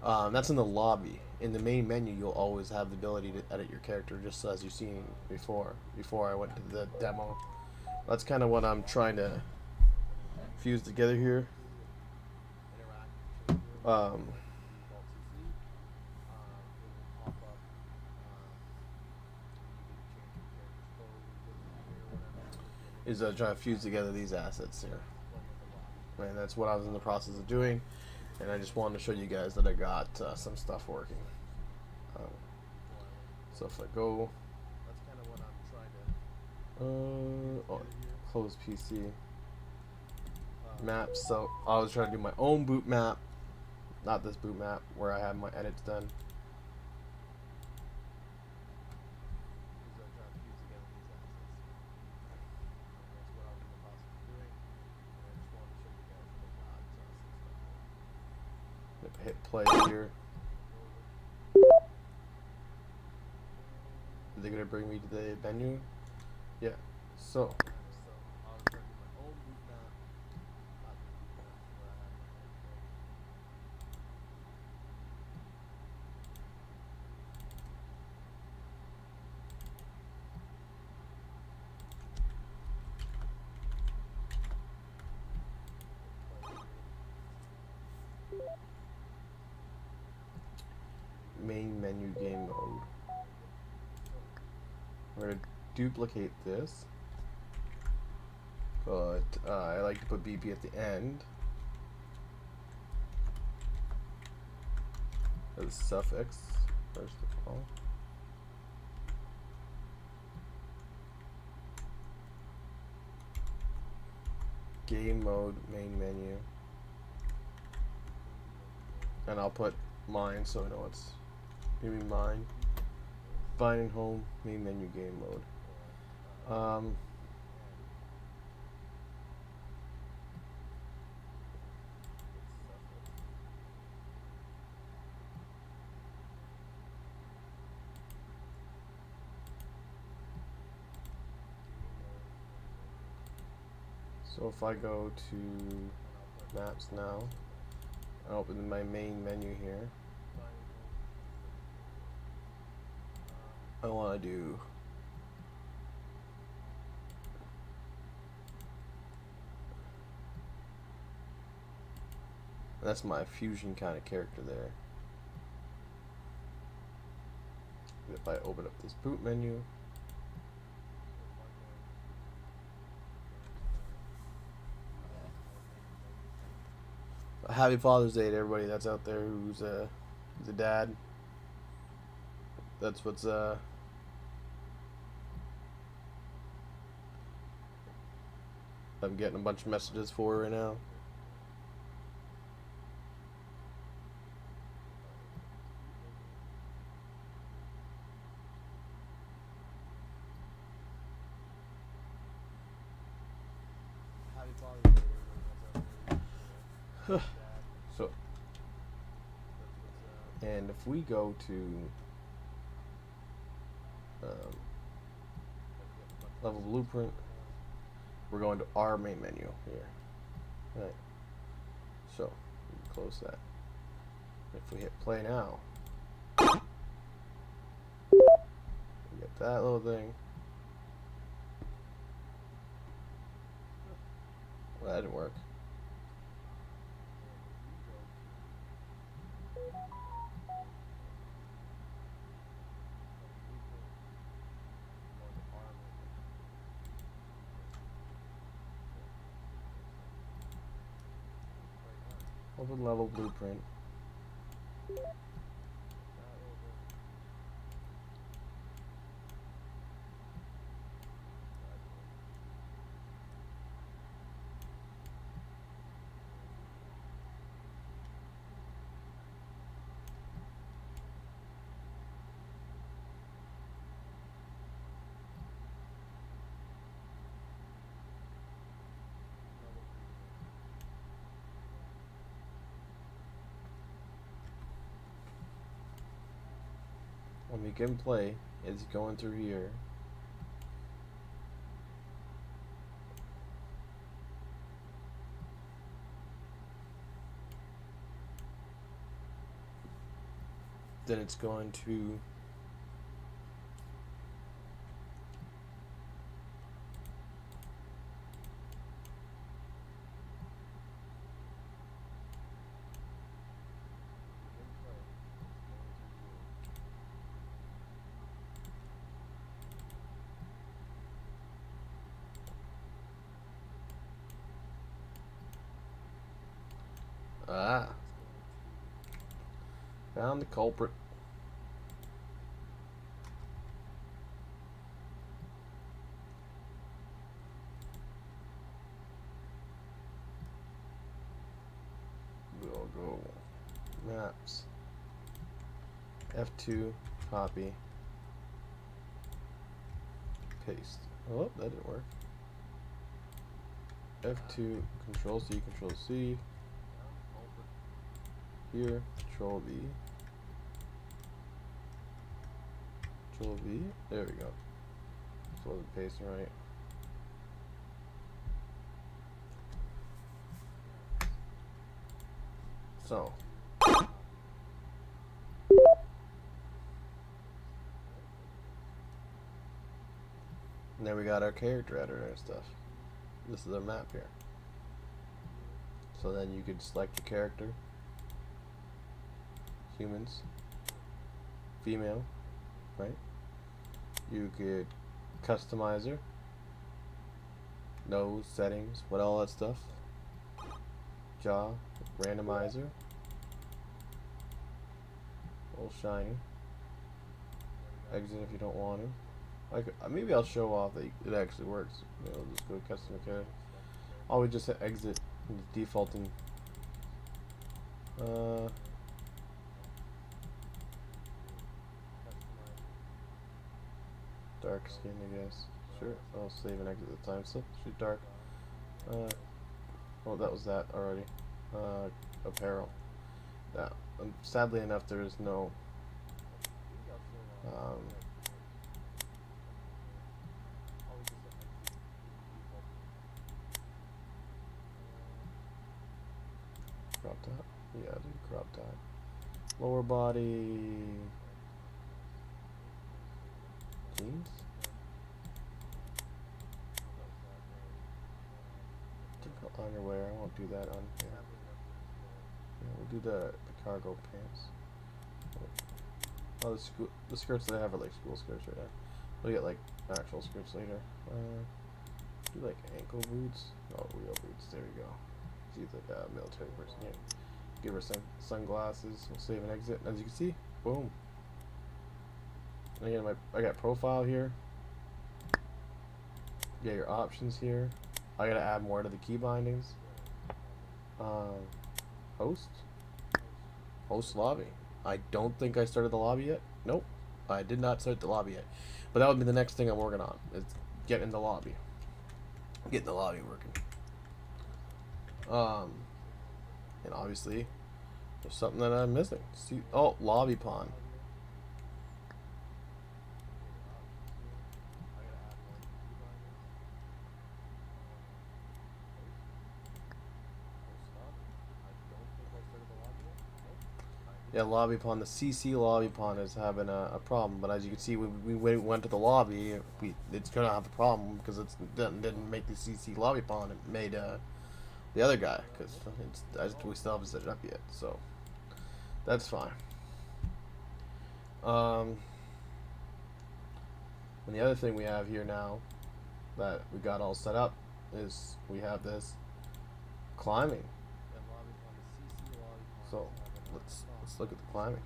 That's in the lobby. In the main menu, you'll always have the ability to edit your character, just as you've seen before. Before I went to the demo, that's kind of what I'm trying to fuse together here. Um, is trying to fuse together these assets here, and that's what I was in the process of doing. And I just wanted to show you guys that I got some stuff working. Um, so if I go, close PC maps. So I was trying to do my own boot map, not this boot map where I have my edits done. Hit play here. They're gonna bring me to the menu. Yeah. So. Main menu game mode. We're gonna duplicate this, but I like to put BP at the end as suffix first of all. Game mode, main menu, and I'll put mine so I know it's maybe mine. Find and home, main menu, game mode. So if I go to maps now, I open my main menu here. I want to do that's my fusion kind of character there. If I open up this boot menu, happy Father's Day to everybody that's out there who's a dad. That's what's I'm getting a bunch of messages for right now. So, and if we go to level blueprint, we're going to our main menu here. Right. So, we can close that. If we hit play now, we get that little thing. Well, that didn't work. Open level blueprint. when we can play, it's going through here. Then it's going to found the culprit. We'll go maps. F2, copy, paste. Oh, that didn't work. F2, Control C, Control C. Here, Control V. Control V. There we go. So the paste right. So. And there we got our character editor and stuff. This is our map here. So then you could select your character. Humans. Female. Right? You could customize her. Nose, settings, what all that stuff. Jaw, randomizer. All shiny. Exit if you don't want to. Like, maybe I'll show off that it actually works. You know, just go customer care. Always just hit exit and defaulting. Dark skin, I guess. Sure, I'll save and exit the time slip. Shoot dark. Oh, that was that already. Apparel. Now, sadly enough, there is no. Crop top? Yeah, do crop top. Lower body. Jeans? Typical underwear. I won't do that on here. Yeah, we'll do the cargo pants. Oh, the skirts that I have are like school skirts right now. We'll get like actual skirts later. Do like ankle boots. Oh, real boots. There we go. She's like a military person here. Give her some sunglasses. We'll save and exit. As you can see, boom. And again, I got profile here. You got your options here. I gotta add more to the key bindings. Host lobby. I don't think I started the lobby yet. Nope, I did not start the lobby yet. But that would be the next thing I'm working on. Is getting the lobby. Getting the lobby working. And obviously, there's something that I'm missing. See, oh, lobby pawn. Yeah, lobby pawn. The CC lobby pawn is having a problem, but as you can see, when we went to the lobby, it's gonna have a problem because it didn't make the CC lobby pawn. It made the other guy because we still haven't set it up yet, so that's fine. And the other thing we have here now that we got all set up is we have this climbing. So let's look at the climbing.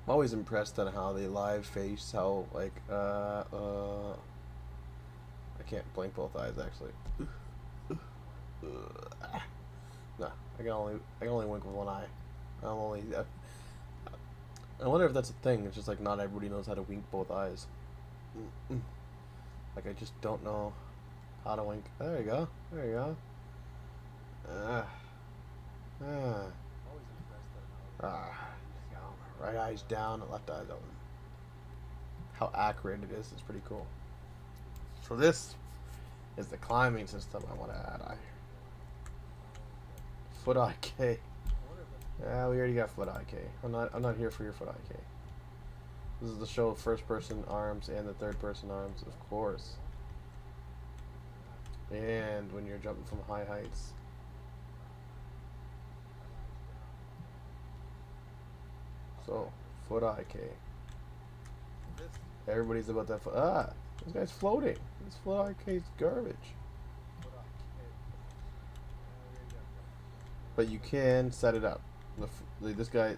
I'm always impressed on how they live face how like I can't blink both eyes actually. No, I can only wink with one eye. I wonder if that's a thing. It's just like not everybody knows how to wink both eyes. Like I just don't know how to wink. There you go. There you go. Ah. Ah. Ah. There you go. Right eye's down, left eye's open. How accurate it is pretty cool. So this is the climbing system I want to add. Foot IK. Yeah, we already got foot IK. I'm not here for your foot IK. This is the show of first person arms and the third person arms, of course. And when you're jumping from high heights. So, foot IK. Everybody's about that foot. Ah! This guy's floating. This foot IK's garbage. But you can set it up. This guy,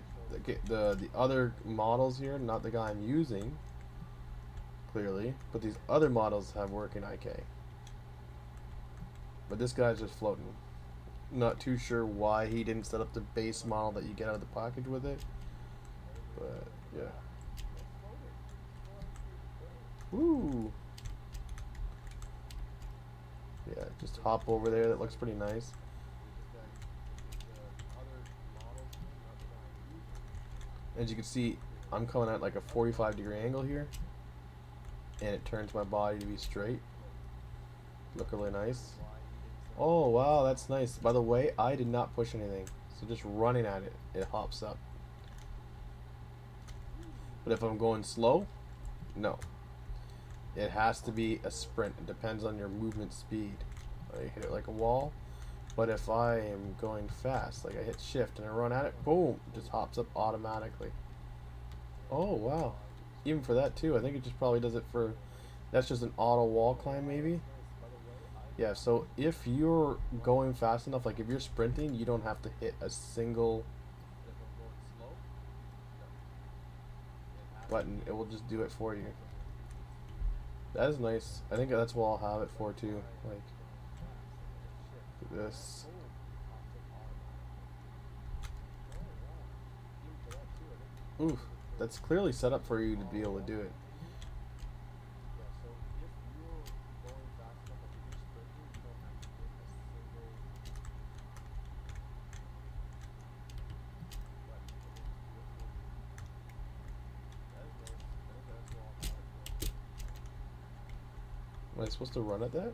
the other models here, not the guy I'm using, clearly, but these other models have working IK. But this guy's just floating. Not too sure why he didn't set up the base model that you get out of the package with it. But yeah. Woo! Yeah, just hop over there. That looks pretty nice. As you can see, I'm coming at like a 45-degree angle here, and it turns my body to be straight. Look really nice. Oh wow, that's nice. By the way, I did not push anything, so just running at it, it hops up. But if I'm going slow, no. It has to be a sprint. It depends on your movement speed. I hit it like a wall. But if I am going fast, like I hit shift and I run at it, boom, it just hops up automatically. Oh wow. Even for that too, I think it just probably does it for, that's just an auto wall climb maybe. Yeah, so if you're going fast enough, like if you're sprinting, you don't have to hit a single button. It will just do it for you. That is nice. I think that's what I'll have it for too. Like this. Ooh, that's clearly set up for you to be able to do it. Am I supposed to run at that?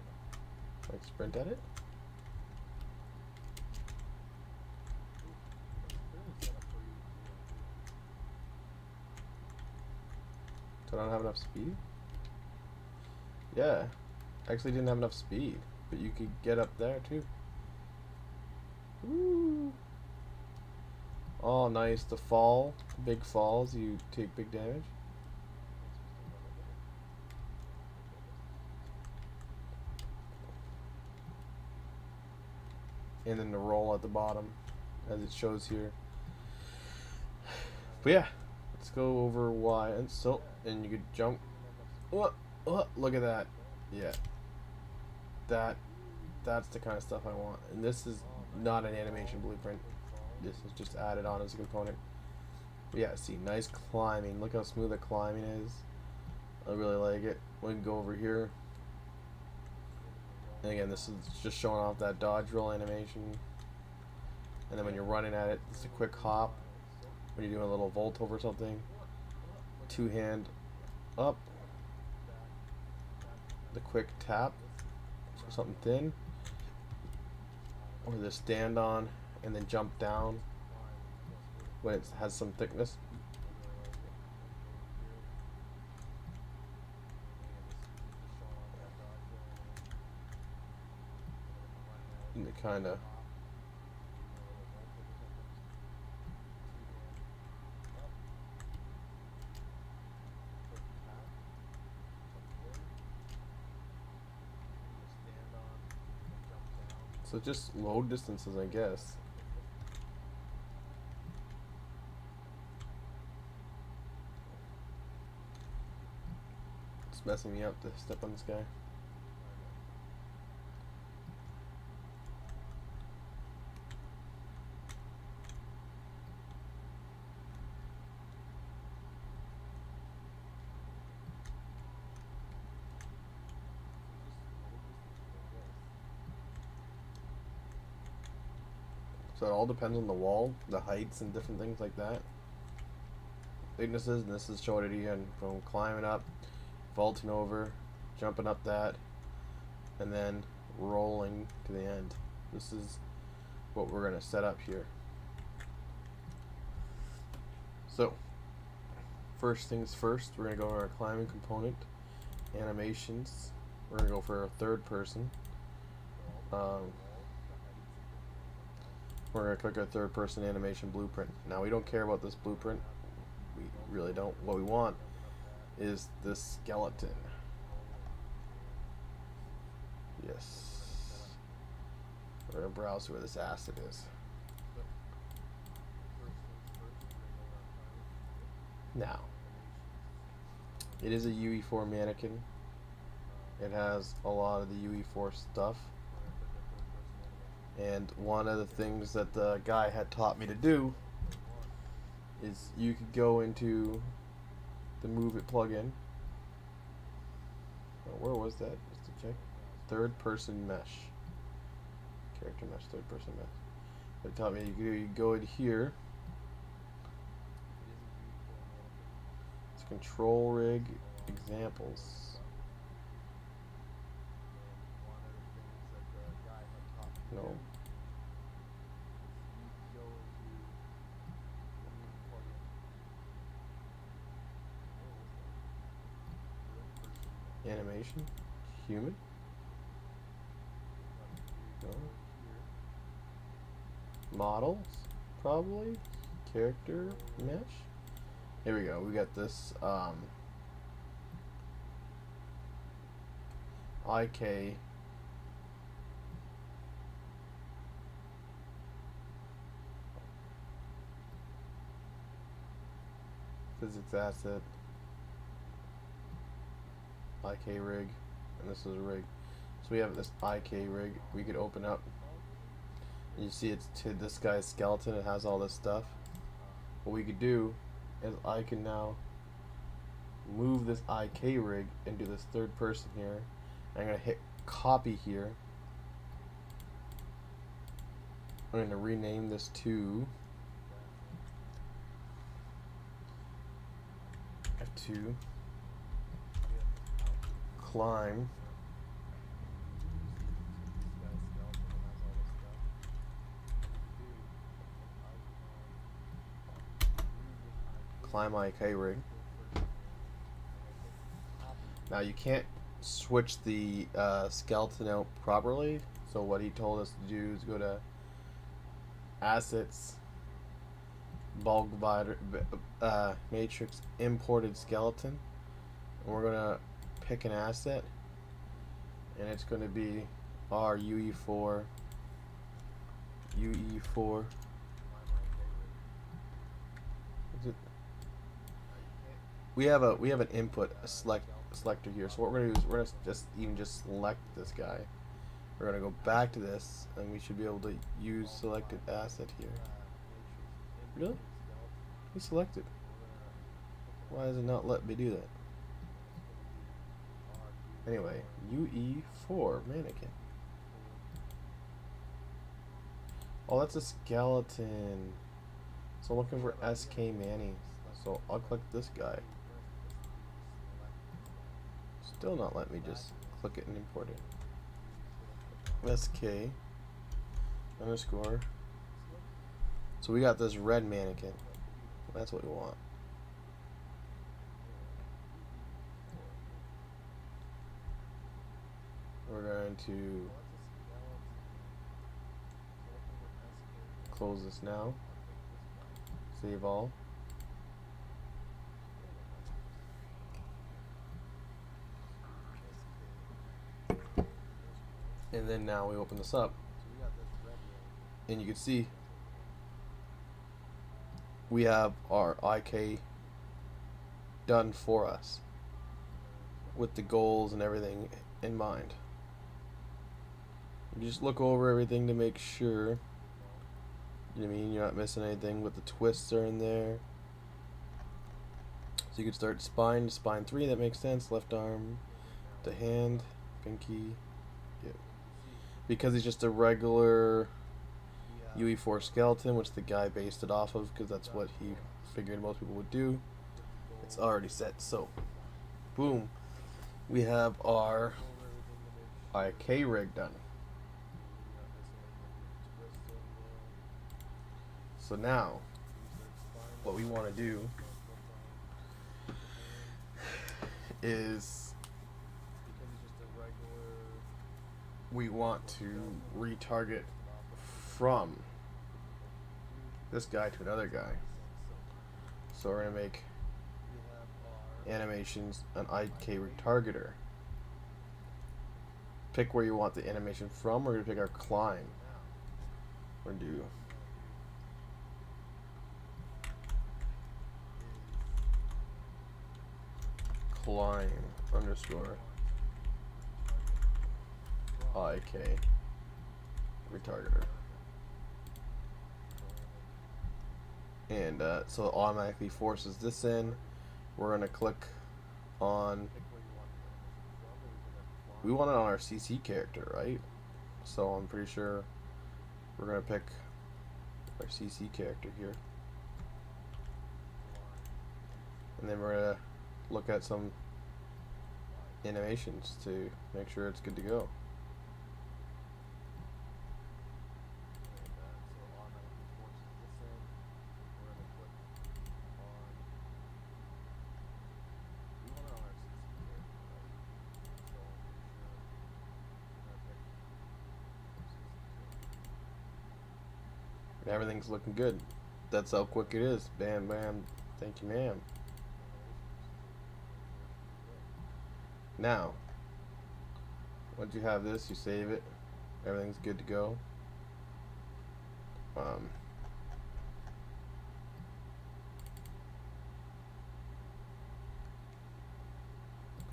Like sprint at it? Do I not have enough speed? Yeah. Actually didn't have enough speed. But you could get up there too. Woo! Oh nice. The fall. Big falls, you take big damage. And then the roll at the bottom, as it shows here. But yeah, let's go over Y and so, and you could jump. Look at that. Yeah, that's the kind of stuff I want. And this is not an animation blueprint. This is just added on as a component. But yeah, see, nice climbing. Look how smooth the climbing is. I really like it. We can go over here. And again, this is just showing off that dodge roll animation. And then when you're running at it, it's a quick hop. When you're doing a little vault over something, two hand up, the quick tap for something thin, or the stand on and then jump down when it has some thickness. And it kind of so just load distances, I guess. It's messing me up to step on this guy. So it all depends on the wall, the heights, and different things like that. Thicknesses, and this is showing it again from climbing up, vaulting over, jumping up that, and then rolling to the end. This is what we're going to set up here. So, first things first, we're going to go to our climbing component, animations. We're going to go for a third person. We're going to click our third person animation blueprint. Now, we don't care about this blueprint. We really don't. What we want is this skeleton. Yes. We're going to browse where this asset is. Now, it is a UE4 mannequin. It has a lot of the UE4 stuff. And one of the things that the guy had taught me to do is you could go into the Move It plugin. Oh, where was that? Just to check. Third person mesh. Character mesh, third person mesh. It taught me you go in here. It's control rig examples. No. Animation? Human? No. Models? Probably? Character mesh? Here we go. We got this IK physics asset, IK rig, and this is a rig. So we have this IK rig we could open up. You see it's to this guy's skeleton. It has all this stuff. What we could do is I can now move this IK rig into this third person here. I'm going to hit copy here. I'm going to rename this to F2 climb IK rig. Now you can't switch the skeleton out properly, so what he told us to do is go to assets, bulk divider, matrix imported skeleton, and we're gonna pick an asset, and it's gonna be our UE4 we have an input, a selector here. So what we're gonna do is we're gonna just select this guy. We're gonna go back to this, and we should be able to use selected asset here. Really? He selected. Why does it not let me do that? Anyway, UE4 mannequin. Oh, that's a skeleton. So I'm looking for SK Manny. So I'll click this guy. Still not let me just click it and import it. SK underscore. So we got this red mannequin. That's what we want. We're going to close this now. Save all. And then now we open this up, and you can see we have our IK done for us with the goals and everything in mind. You just look over everything to make sure, you know what I mean, you're not missing anything. With the twists are in there. So you could start spine to spine 3, that makes sense. Left arm to hand, pinky. Yeah. Because he's just a regular UE4 skeleton, which the guy based it off of because that's what he figured most people would do. It's already set, so boom, we have our IK rig done. So now what we want to do is we want to retarget from this guy to another guy. So we're going to make animations an IK retargeter. Pick where you want the animation from. We're going to pick our climb. We're going to do climb underscore IK retargeter. And so it automatically forces this in. We're going to click on, we want it on our CC character, right? So I'm pretty sure we're going to pick our CC character here. And then we're going to look at some animations to make sure it's good to go. Everything's looking good. That's how quick it is. Bam, bam. Thank you, ma'am. Now, once you have this, you save it. Everything's good to go.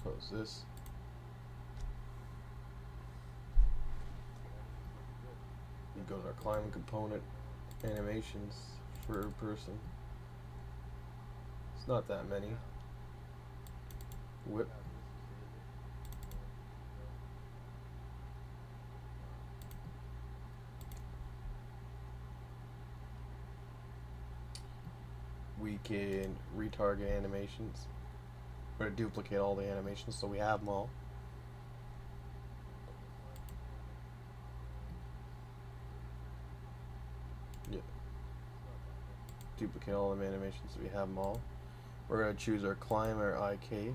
Close this. You go to our climb component, animations for a person. It's not that many. Whip. We can retarget animations. We're going to duplicate all the animations so we have them all. Yeah. Duplicate all the animations so we have them all. We're going to choose our climber IK.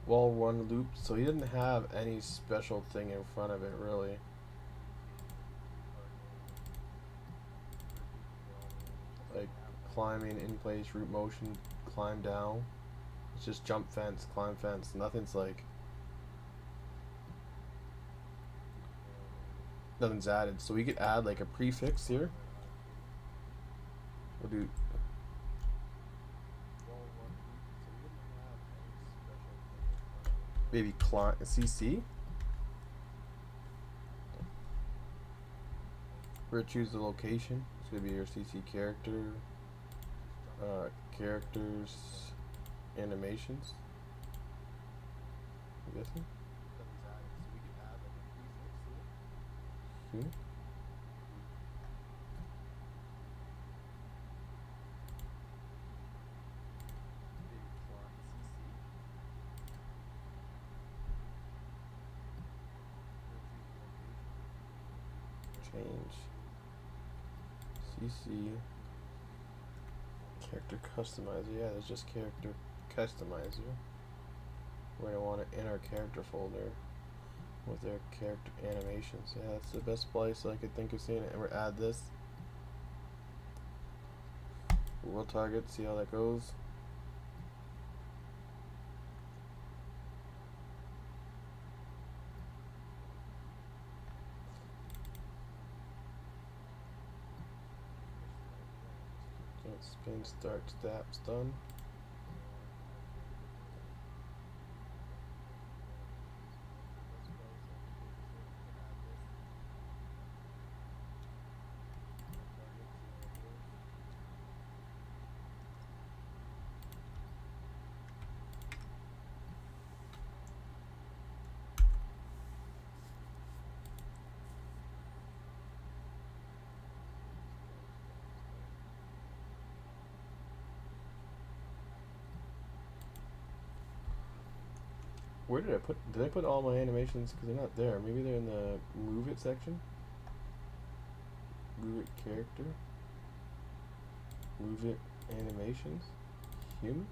Wall run loop. So he didn't have any special thing in front of it really. Like climbing in place, root motion, climb down. It's just jump fence, climb fence. Nothing's like, nothing's added. So we could add like a prefix here. We'll do maybe climb CC. We're gonna choose the location. It's gonna be your CC character, characters, animations. I'm guessing. Change CC character customizer. Yeah, there's just character customizer. We're gonna want it in our character folder with their character animations. Yeah, that's the best place I could think of seeing it. And we'll add this. We'll target, see how that goes. Spin, start, steps, done. Where did I put? Did I put all my animations? Because they're not there. Maybe they're in the move it section. Move it character. Move it animations. Human.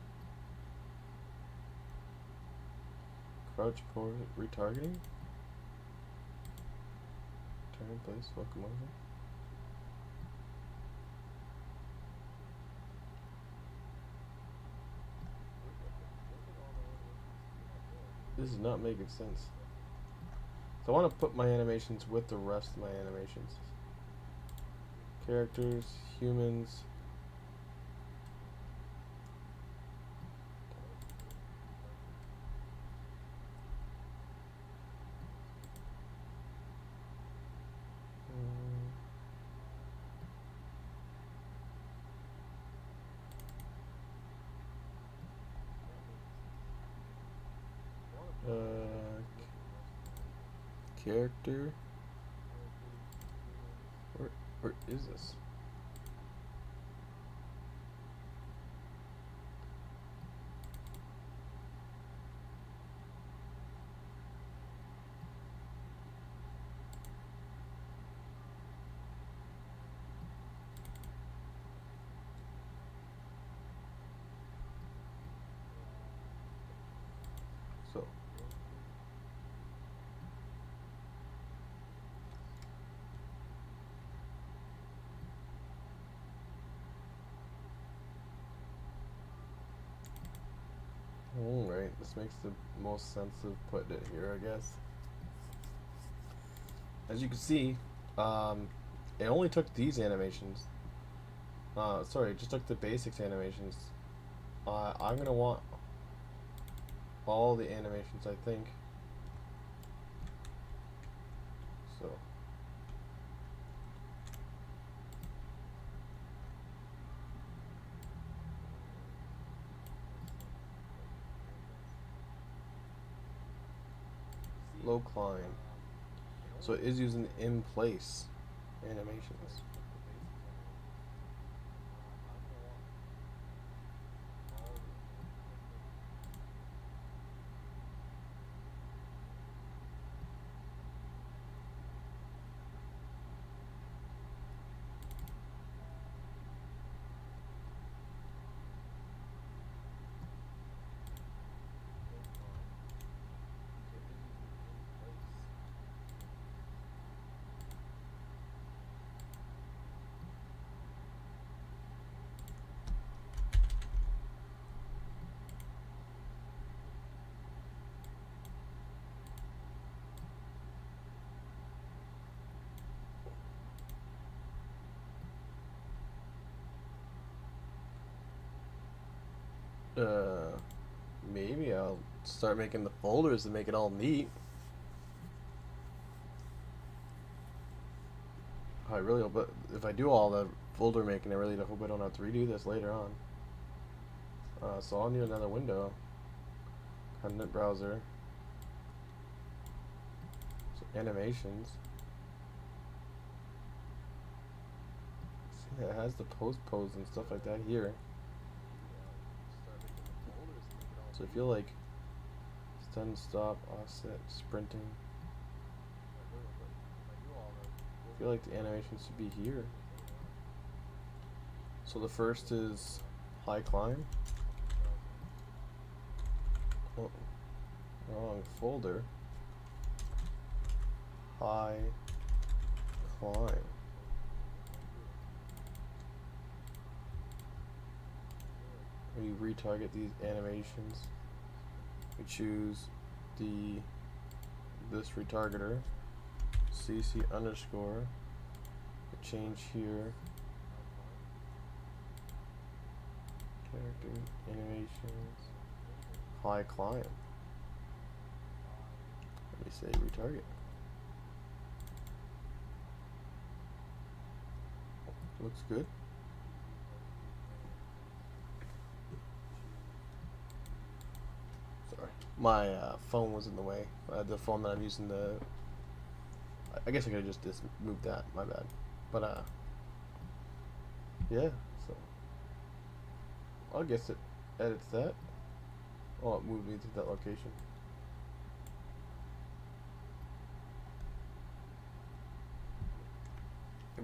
Crouch pose retargeting. Turn place locomotion. This is not making sense. So I want to put my animations with the rest of my animations. Characters, humans. Character. Where is this? So alright, this makes the most sense of putting it here, I guess. As you can see, it only took these animations. Sorry, it just took the basics animations. I'm gonna want all the animations, I think. So low climb. So it is using in place animations. Maybe I'll start making the folders and make it all neat. I really hope, but if I do all the folder making, I really hope I don't have to redo this later on. So I'll need another window. Content browser. So animations. See, it has the post pose and stuff like that here. So I feel like stun, stop, offset, sprinting. I feel like the animation should be here. So the first is high climb. Oh, wrong folder. High climb. We retarget these animations. We choose this retargeter, CC underscore. We change here. Character animations. High climb. Let me say retarget. Looks good. Sorry, my phone was in the way. The phone that I'm using I guess I could have just moved that. My bad. But yeah. So I guess it edits that. Oh, it moved me to that location.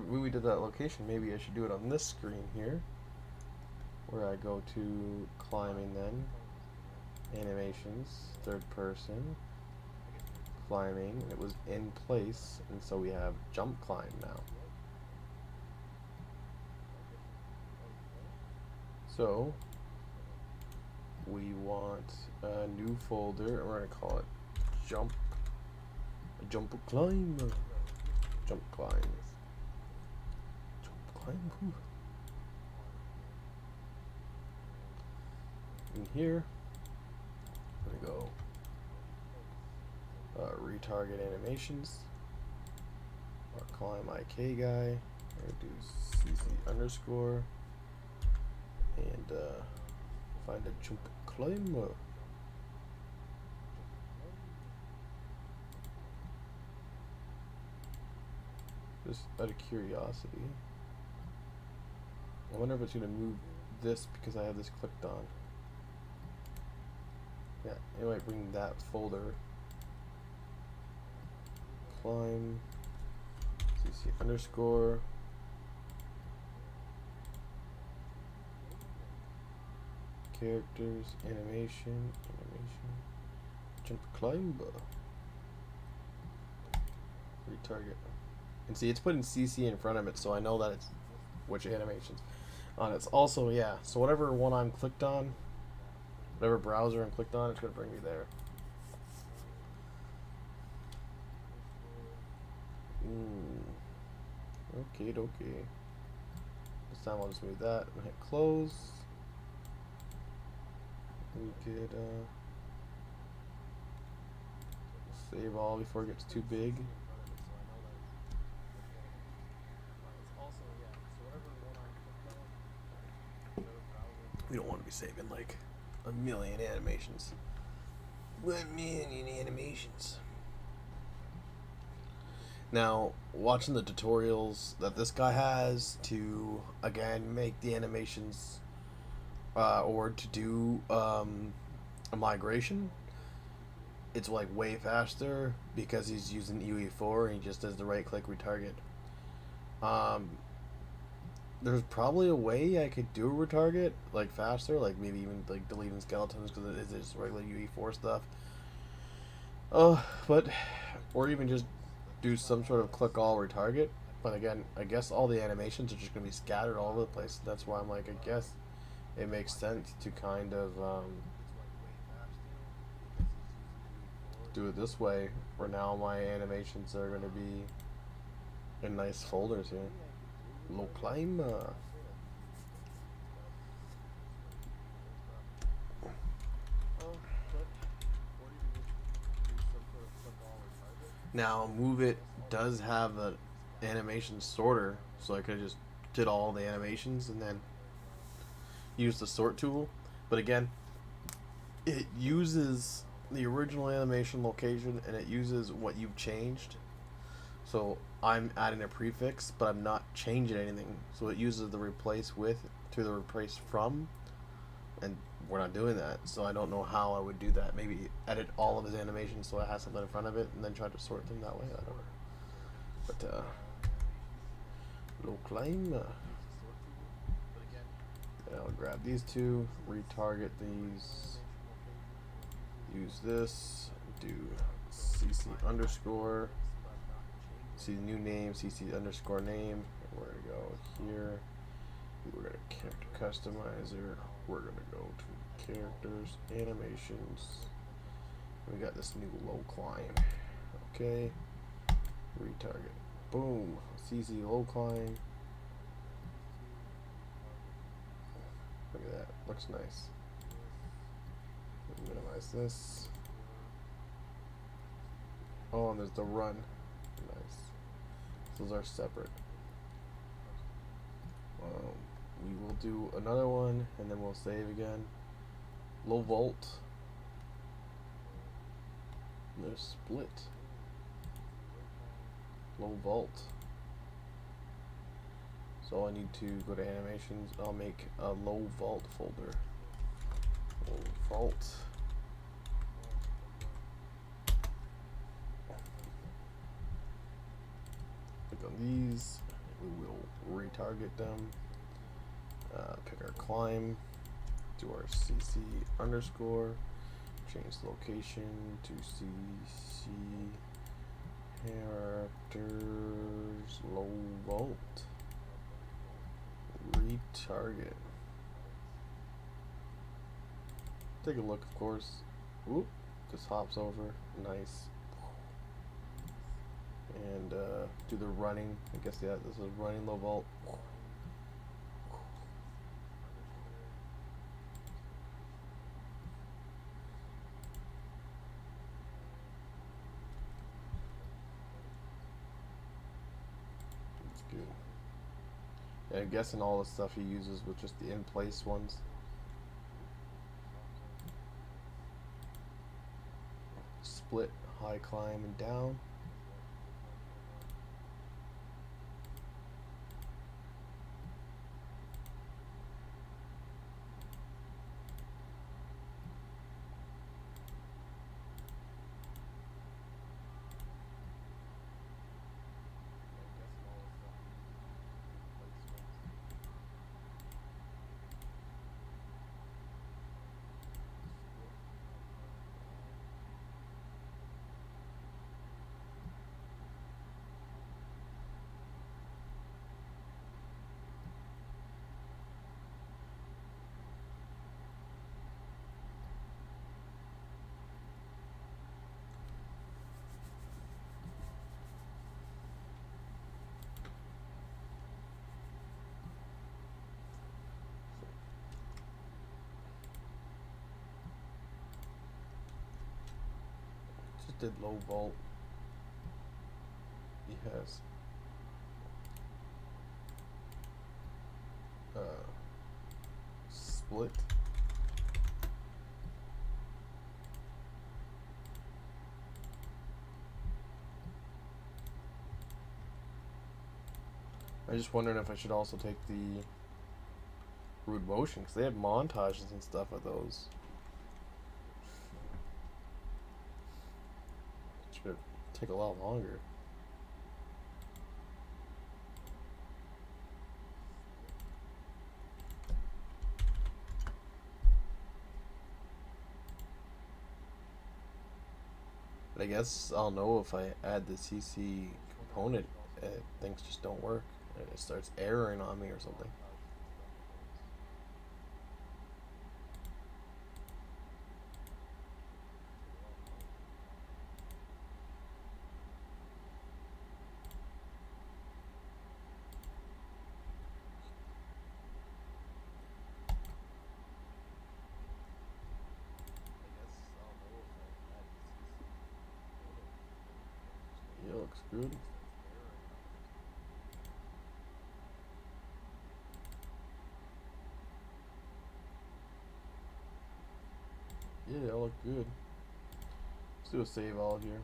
when we did that location, maybe I should do it on this screen here, where I go to climbing, then animations, third person, climbing, and it was in place, and so we have jump climb now. So we want a new folder, and we're gonna call it jump climb. Jump climb. In here, I'm gonna go retarget animations. Our climb IK guy. I'm gonna do CC underscore and find a jump climb. Just out of curiosity, I wonder if it's going to move this because I have this clicked on. Yeah, it might bring that folder. Climb, CC underscore. Characters, animation, jump climb. Retarget. And see, it's putting CC in front of it, so I know that it's which animations. It's also, yeah, so whatever one I'm clicked on, whatever browser I'm clicked on, it's going to bring me there. Okay. This time I'll just move that and hit close. We could save all before it gets too big. We don't want to be saving like a million animations. 1 million animations. Now, watching the tutorials that this guy has to, again, make the animations or to do a migration, it's like way faster because he's using UE4 and he just does the right click retarget. There's probably a way I could do a retarget like faster, like maybe even like deleting skeletons because it is just regular UE4 stuff. But or even just do some sort of click all retarget. But again, I guess all the animations are just gonna be scattered all over the place. That's why I'm like, I guess it makes sense to kind of do it this way. Where now my animations are gonna be in nice folders here. Low climb. Now Move It does have an animation sorter, so I could just did all the animations and then use the sort tool. But again, it uses the original animation location and it uses what you've changed. So I'm adding a prefix, but I'm not changing anything. So it uses the replace with to the replace from, and we're not doing that. So I don't know how I would do that. Maybe edit all of his animations so it has something in front of it, and then try to sort them that way. I don't know. But low climb. I'll grab these two, retarget these. Use this. Do CC underscore. See the new name, CC underscore name. We're gonna go here. We're gonna character customizer. We're gonna go to characters, animations. We got this new low climb. Okay. Retarget. Boom. CC low climb. Look at that. Looks nice. Minimize this. Oh, and there's the run. Nice. Those are separate. We will do another one and then we'll save again. Low volt. There's split. Low volt. So I need to go to animations. I'll make a low volt folder. Low volt. Click on these. we will retarget them. Pick our climb, do our CC underscore, change the location to CC characters low volt, retarget. Take a look, of course. Whoop, just hops over, nice. And do the running. I guess yeah, this is running low volt. That's good. And I'm guessing all the stuff he uses with just the in-place ones. Split, high climb, and down. Just did low volt. He has split. I'm just wondering if I should also take the rude motion, because they have montages and stuff of those. Should take a lot longer. But I guess I'll know if I add the CC component, things just don't work. It starts erroring on me or something. Yeah, looks good. Yeah, they look good. Let's do a save all here.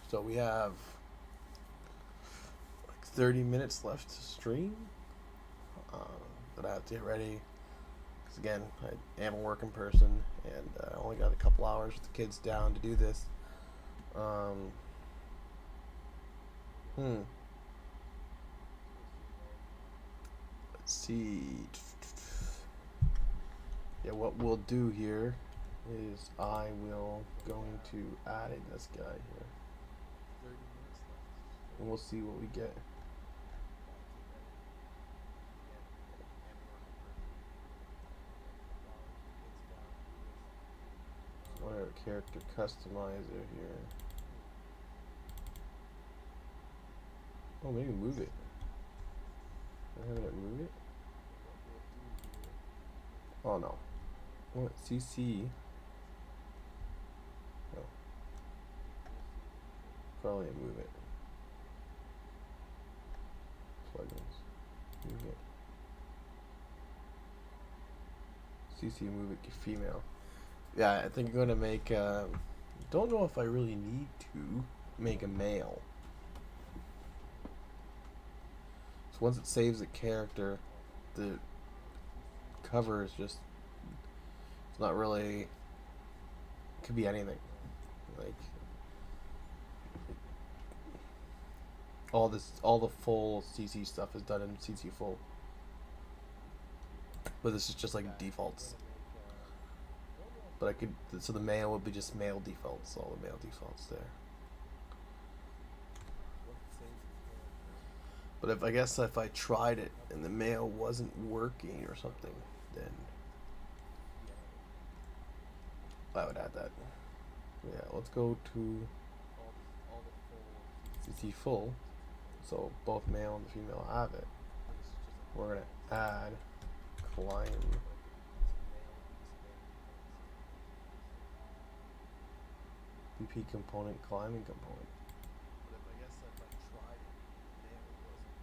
So we have like 30 minutes left to stream. That I have to get ready. Because again, I am a working person, and I only got a couple hours with the kids down to do this. Let's see. Yeah, what we'll do here is I will going to add in this guy here, and we'll see what we get. I have a character customizer here. Oh, maybe move it. Am I having it move it? Oh no. What? CC? No. Probably move it. Plugins. Move it. CC move it to female. Yeah, I think I'm gonna make. Don't know if I really need to make a male. So once it saves a character, the cover is just. It's not really. It could be anything. Like all the full CC stuff is done in CC full, but this is just like defaults. But I could, so the mail would be just mail defaults, all the mail defaults there. But if I guess if I tried it and the mail wasn't working or something, then I would add that. Yeah, let's go to CC full. So both male and female have it. We're gonna add climb BP component climbing component. But if I guess if I tried it, then it wasn't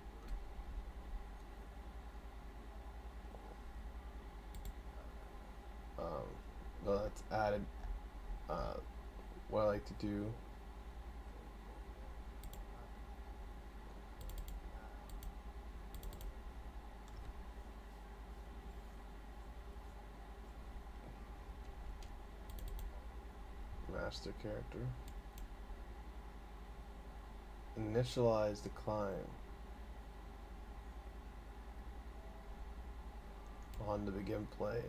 working. No, that's added. What I like to do. Master character. Initialize the climb on the begin play.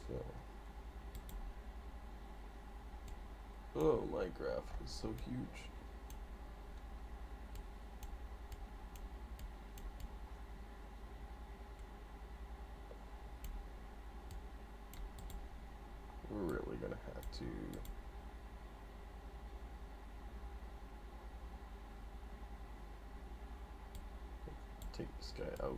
So, oh, my graph is so huge. We're really gonna have to take this guy out.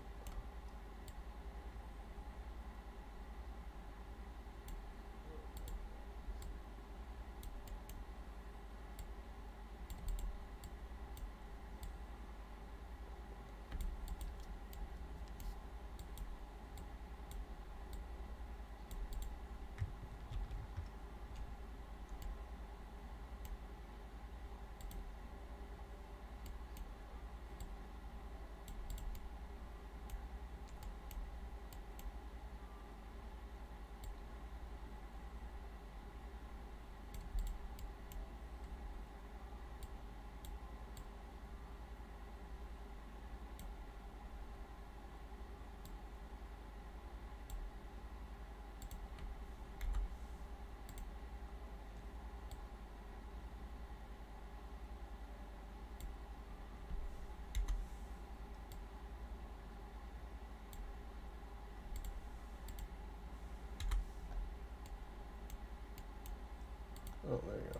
Oh, there you go.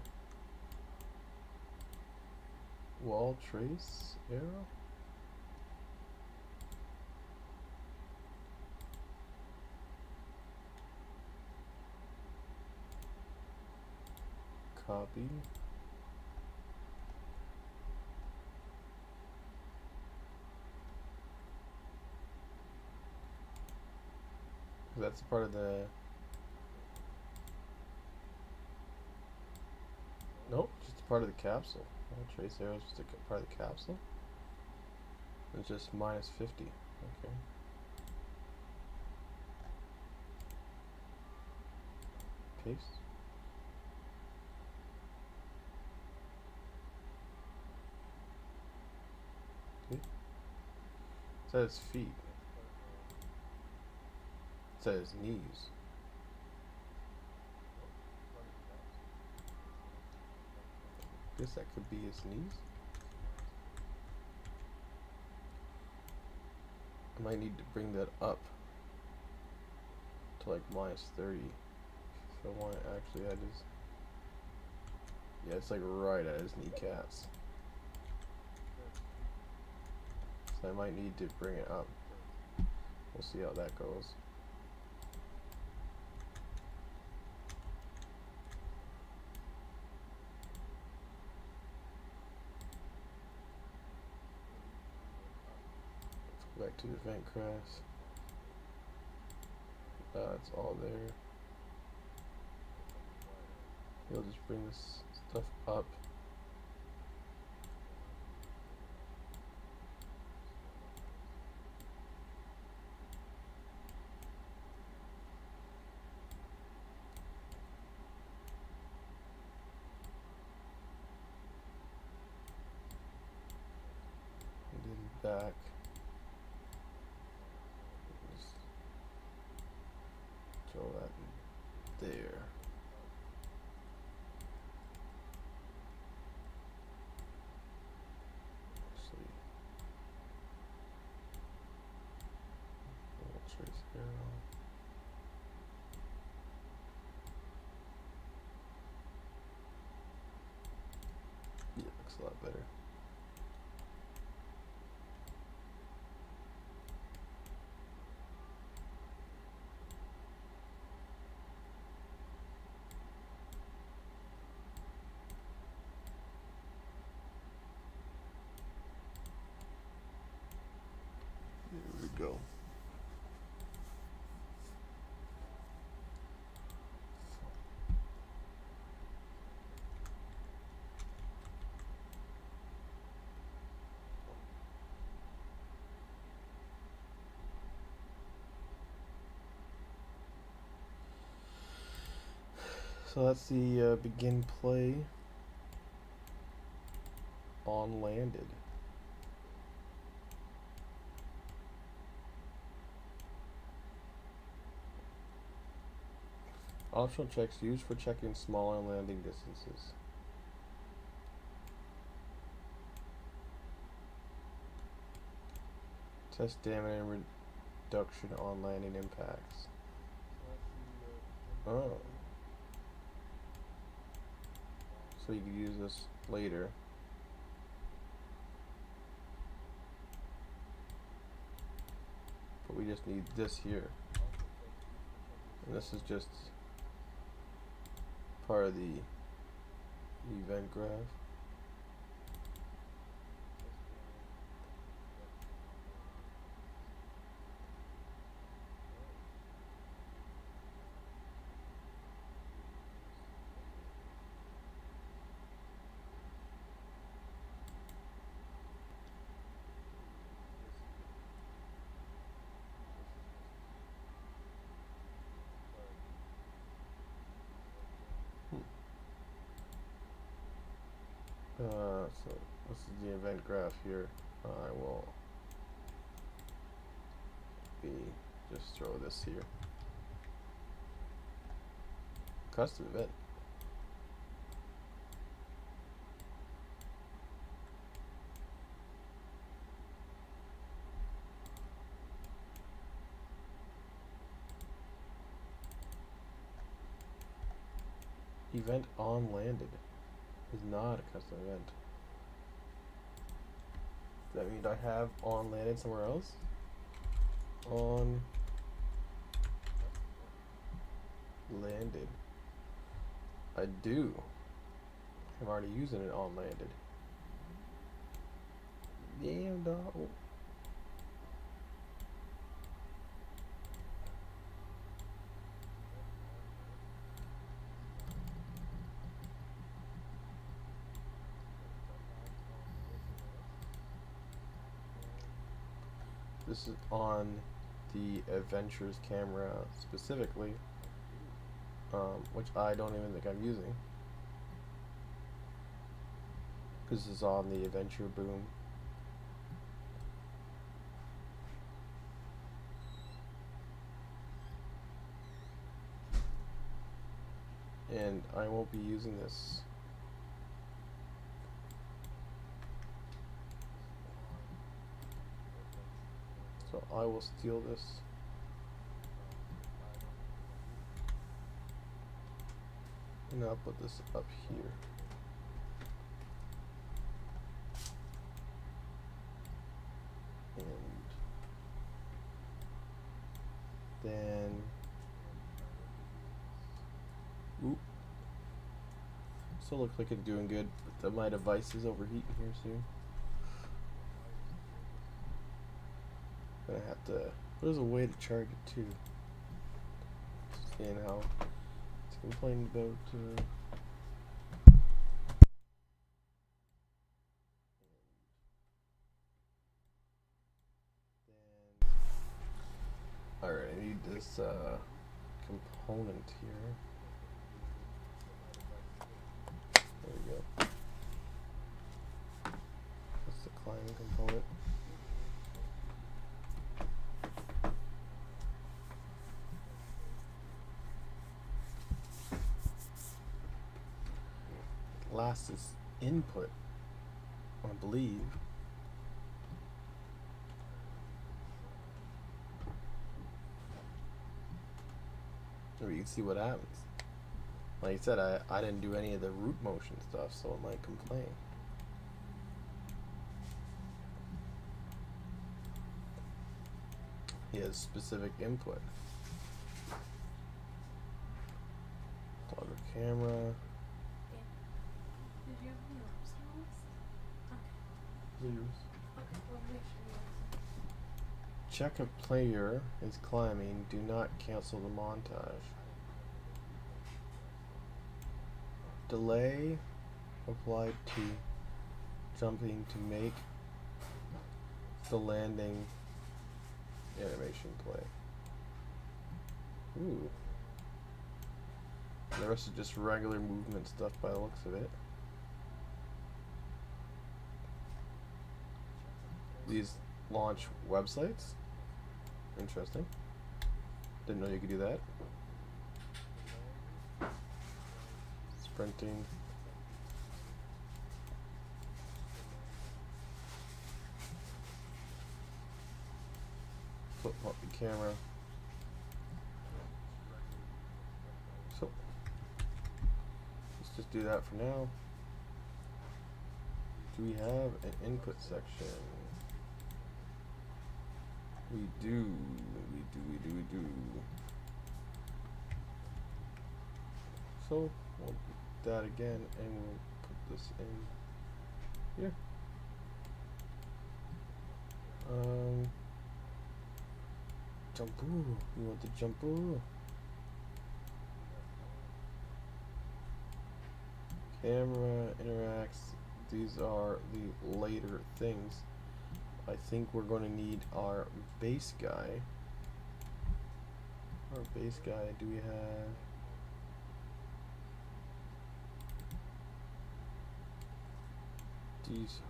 Wall trace arrow. Copy. That's part of the. Nope, just part of the capsule. Trace arrow is just a part of the capsule. It's just minus 50. Okay. Paste. Okay. It says feet. It says knees. Guess that could be his knees. I might need to bring that up to like minus 30 if I want to actually add his. Yeah, it's like right at his kneecaps. So I might need to bring it up. We'll see how that goes. Let's go back to the event crash. It's all there. He'll just bring this stuff up. And then back. Just throw that in there. Actually, we'll trace arrow. Yeah, looks a lot better. There we go. So that's the begin play on landed. Optional checks used for checking smaller landing distances. Test damage and reduction on landing impacts. Oh. So you can use this later. But we just need this here. And this is just part of the event graph. So this is the event graph here. I will just throw this here. Custom event. Event on landed is not a custom event. Does that mean I have on landed somewhere else? On landed. I do. I'm already using it on landed. Damn dog. This is on the Adventures camera specifically, which I don't even think I'm using. This is on the Adventure boom. And I won't be using this. So I will steal this. And I'll put this up here. And then, oop. Still looks like it's doing good, but my device is overheating here soon. Gonna have to, there's a way to charge it too. seeing how it's complained about. Alright, I need this component here. There we go. That's the climbing component. Last is input, I believe. Or you can see what happens. Like I said, I didn't do any of the root motion stuff, so it might complain. He has specific input. Plug a camera. Did you have any laps for us? Okay. Zeros. Okay, well, make sure you Check a player is climbing. Do not cancel the montage. Delay applied to jumping to make the landing animation play. Ooh. The rest is just regular movement stuff by the looks of it. These launch websites. Interesting. Didn't know you could do that. Sprinting. Flip up the camera. So let's just do that for now. Do we have an input section? We do. So we'll do that again, and we'll put this in here. Jumpu. You want the jumpu? Camera interacts. These are the later things. I think we're going to need our base guy. Our base guy, do we have... These...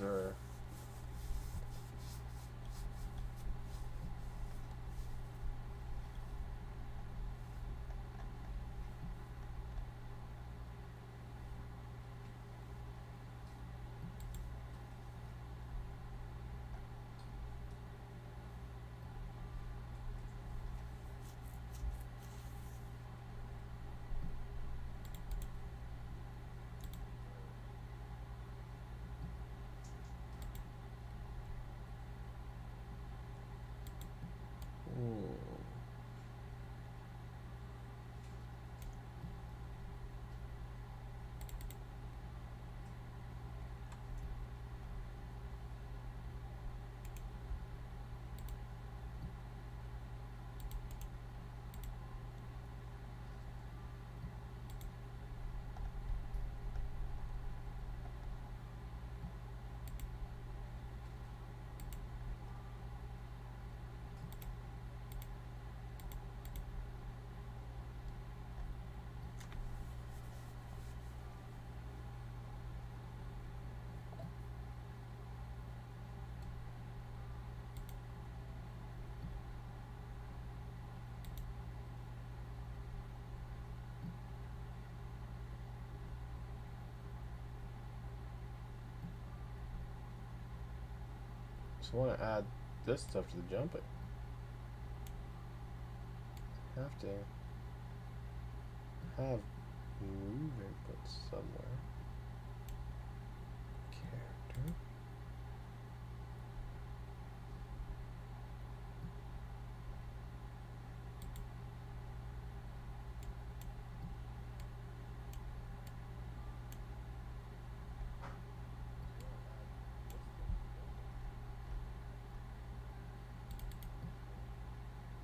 are Just want to add this stuff to the jumping. Have to have move input somewhere. Character.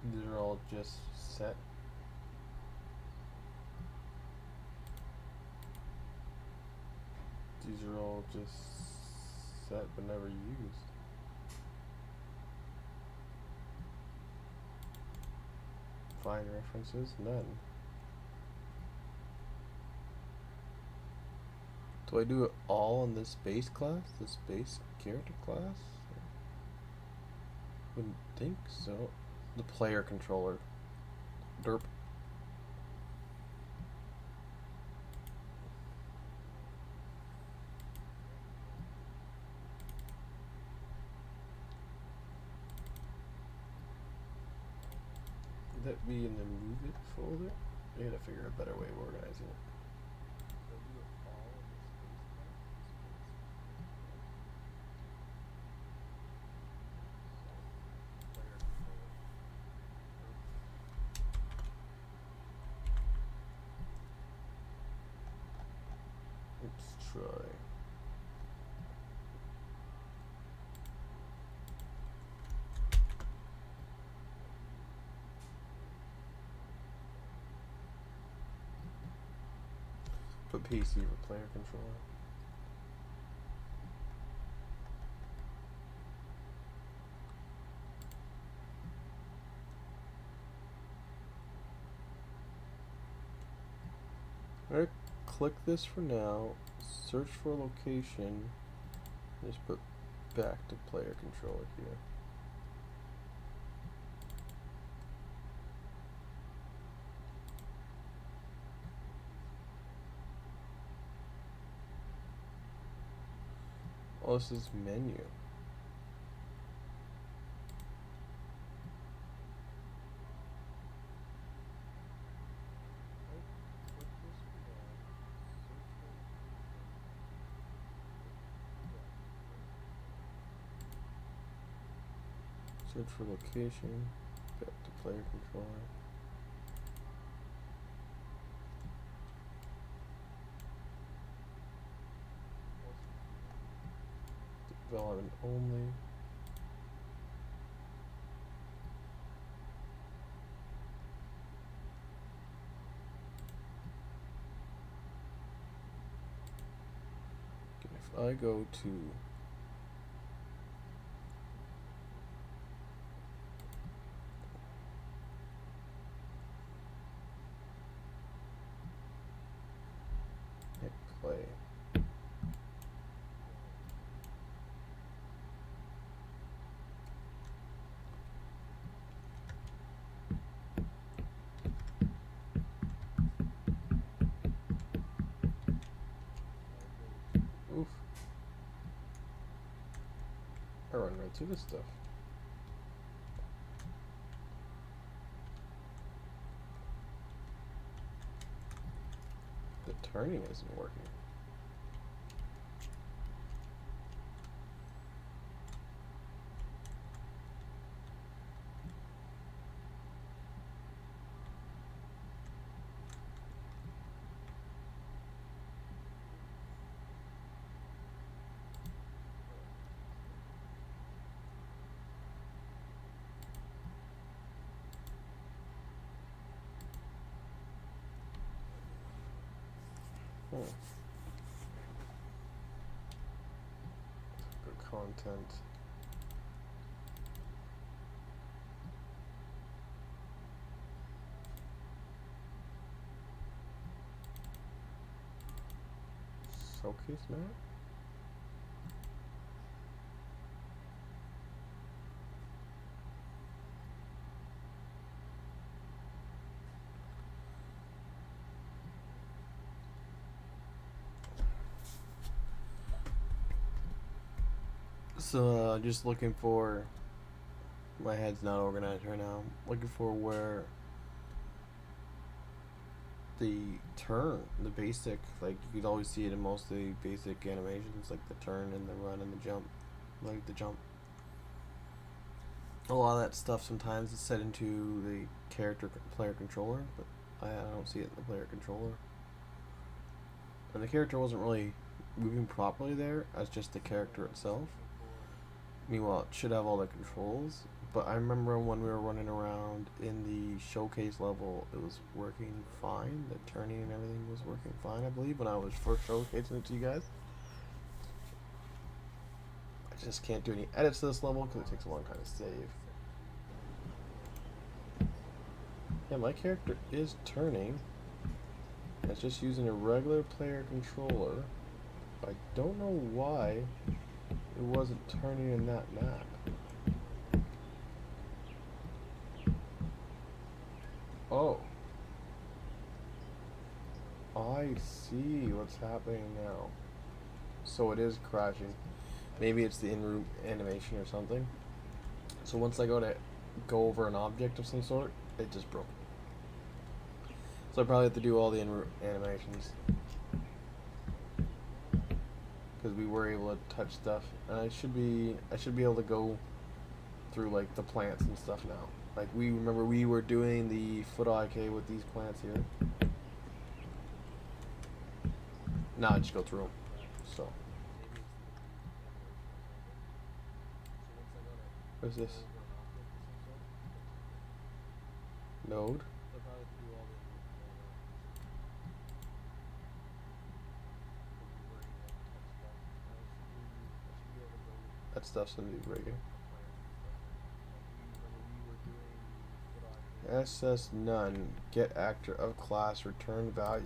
These are all just set. These are all just set but never used. Find references? None. Do I do it all in this base class? This base character class? Wouldn't think so. The player controller. Derp. Would that be in the move it folder? I gotta figure a better way of organizing it. Let's try. Put PC for player controller. Alright, click this for now. Search for location. Just put back to player controller here. Oh, this is menu. Search for location, back to player controller. Development only. If I go to hit play. Oof. I run right through this stuff. The turning isn't working. Good content. Showcase map? So just looking for. My head's not organized right now. Looking for where the turn, the basic, like you could always see it in most of the basic animations, like the turn and the run and the jump, like the jump. A lot of that stuff sometimes is set into the character player controller, but I don't see it in the player controller. And the character wasn't really moving properly there as just the character itself. Meanwhile, it should have all the controls. But I remember when we were running around in the showcase level, it was working fine. The turning and everything was working fine, I believe, when I was first showcasing it to you guys. I just can't do any edits to this level because it takes a long time to save. Yeah, my character is turning. It's just using a regular player controller. I don't know why it wasn't turning in that map. Oh. I see what's happening now. So it is crashing. Maybe it's the in-route animation or something. So once I go over an object of some sort, it just broke. So I probably have to do all the en-route animations. Because we were able to touch stuff. And I should be able to go through like the plants and stuff now. Like we were doing the foot IK with these plants here. Now I just go through them. So. What is this? Node. That stuff's gonna be breaking. SS none. Get actor of class. Return value.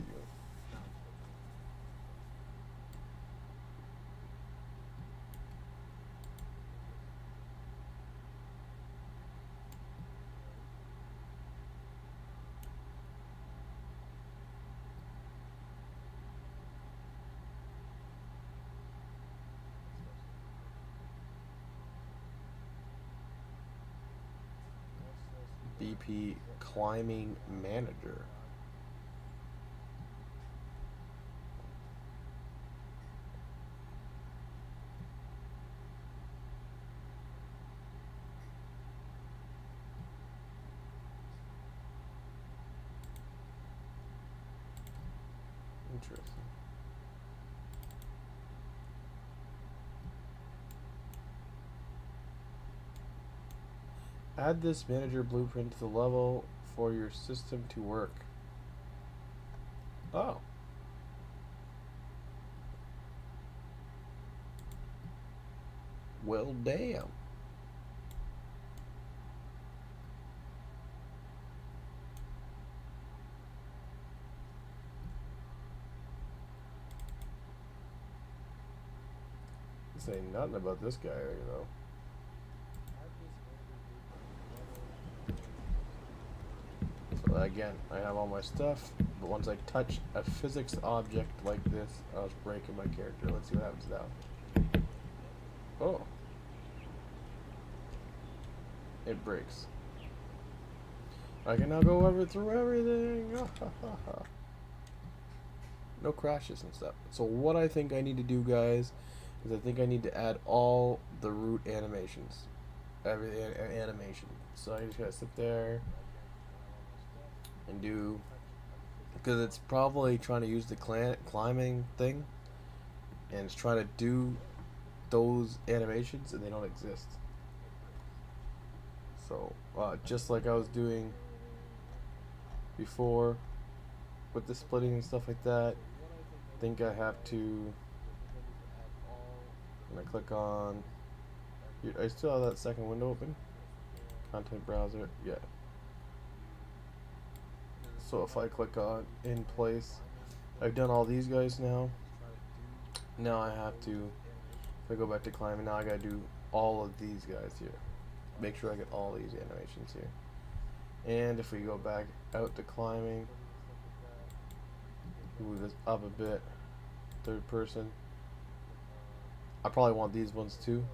BP climbing manager. Interesting. Add this manager blueprint to the level for your system to work. Oh. Well, damn. This ain't nothing about this guy, you know. So again, I have all my stuff, but once I touch a physics object like this, I was breaking my character. Let's see what happens now. Oh. It breaks. I can now go through everything. No crashes and stuff. So what I think I need to do, guys, is I think I need to add all the root animations. Every animation. So I just gotta sit there and do, because it's probably trying to use the climbing thing, and it's trying to do those animations, and they don't exist. So just like I was doing before with the splitting and stuff like that, I think I have to, when I click on, I still have that second window open, content browser, yeah. So if I click on in place, I've done all these guys now. Now I have to, if I go back to climbing, now I gotta do all of these guys here. Make sure I get all these animations here. And if we go back out to climbing, move this up a bit, third person. I probably want these ones too.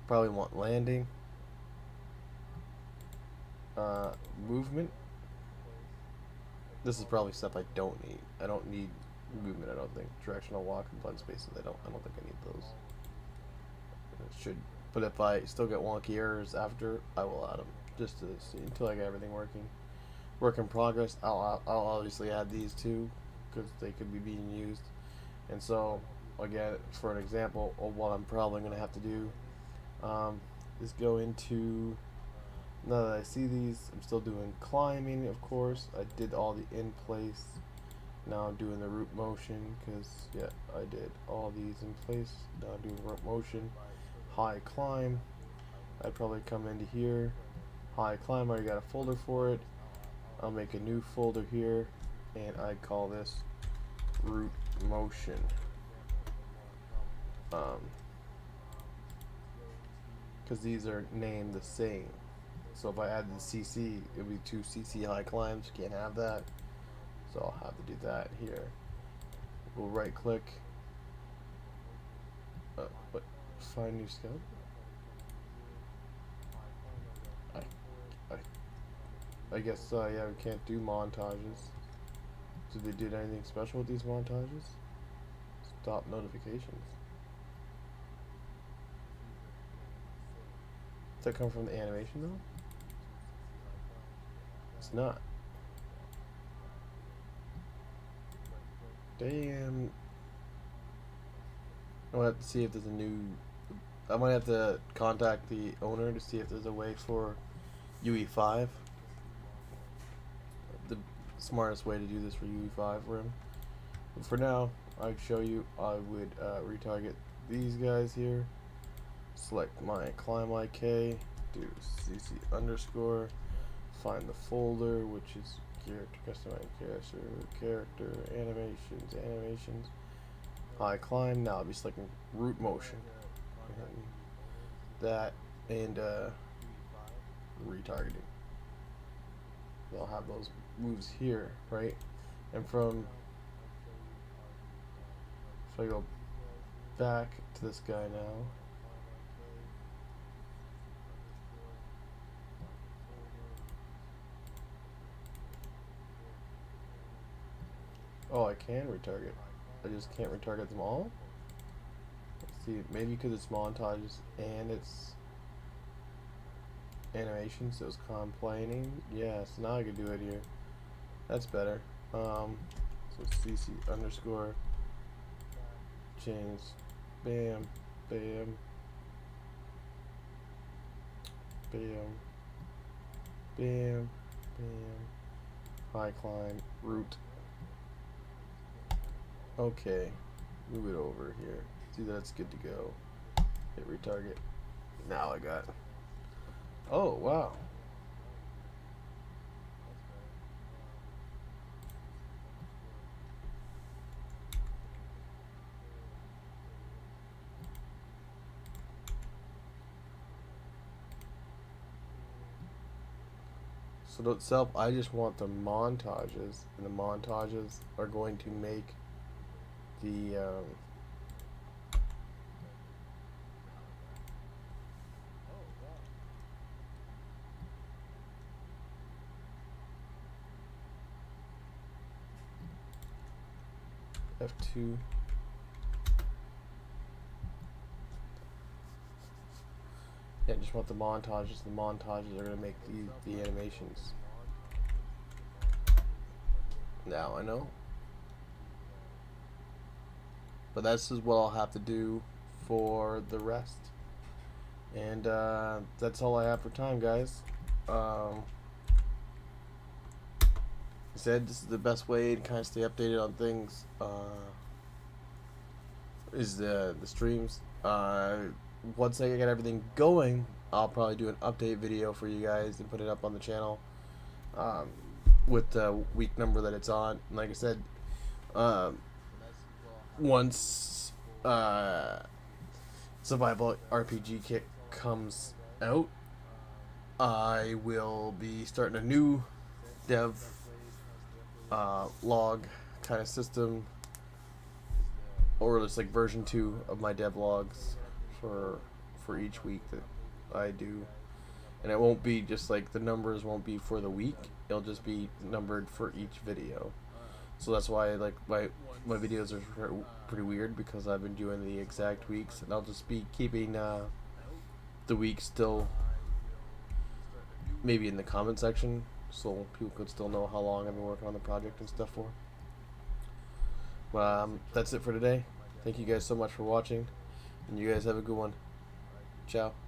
Probably want landing. Movement. This is probably stuff I don't need. I don't need movement. I don't think directional walk and button spaces. I don't think I need those. It should, but if I still get wonky errors after, I will add them just to see until I get everything working. Work in progress. I'll obviously add these too because they could be being used. And so again, for an example of what I'm probably going to have to do, is go into. Now that I see these, I'm still doing climbing, of course. I did all the in place. Now I'm doing the root motion because, yeah, I did all these in place. Now I'm doing root motion. High climb. I'd probably come into here. High climb, I already got a folder for it. I'll make a new folder here, and I call this root motion. Because these are named the same. So if I add the CC, it would be 2 CC high climbs. You can't have that. So I'll have to do that here. We'll right click. But find new scope. I guess yeah, we can't do montages. Did they do anything special with these montages? Stop notifications. Does that come from the animation though? It's not. Damn. I might have to see if there's a new. I might have to contact the owner to see if there's a way for UE5. The smartest way to do this for UE5 for him. But for now, I'd show you. I would retarget these guys here. Select my climb IK. Do CC underscore. Find the folder, which is character, customize character, animations. High climb. Now I'll be selecting root motion. And that and retargeting. I'll have those moves here, right? And from if I go back to this guy now. Oh, I can retarget. I just can't retarget them all? Let's see, maybe because it's montages and it's animation, so it's complaining. Yeah, so now I can do it here. That's better. So CC underscore change. Bam, bam, bam, bam, bam. High climb, root. Okay, move it over here. See, that's good to go. Hit retarget. Now I got. Oh, wow. So note self, I just want the montages, and the montages are going to make the F2. Yeah, I just want the montages. The montages are going to make the animations. Now I know. But this is what I'll have to do for the rest. And that's all I have for time, guys. I said this is the best way to kind of stay updated on things. Is the streams. Once I get everything going, I'll probably do an update video for you guys and put it up on the channel with the week number that it's on. And like I said, once Survival RPG Kit comes out, I will be starting a new dev log kind of system, or just like version 2 of my dev logs for for each week that I do. And it won't be just like the numbers won't be for the week. It'll just be numbered for each video. So that's why like my videos are pretty weird, because I've been doing the exact weeks, and I'll just be keeping the weeks still maybe in the comment section, so people could still know how long I've been working on the project and stuff for. That's it for today. Thank you guys so much for watching, and you guys have a good one. Ciao.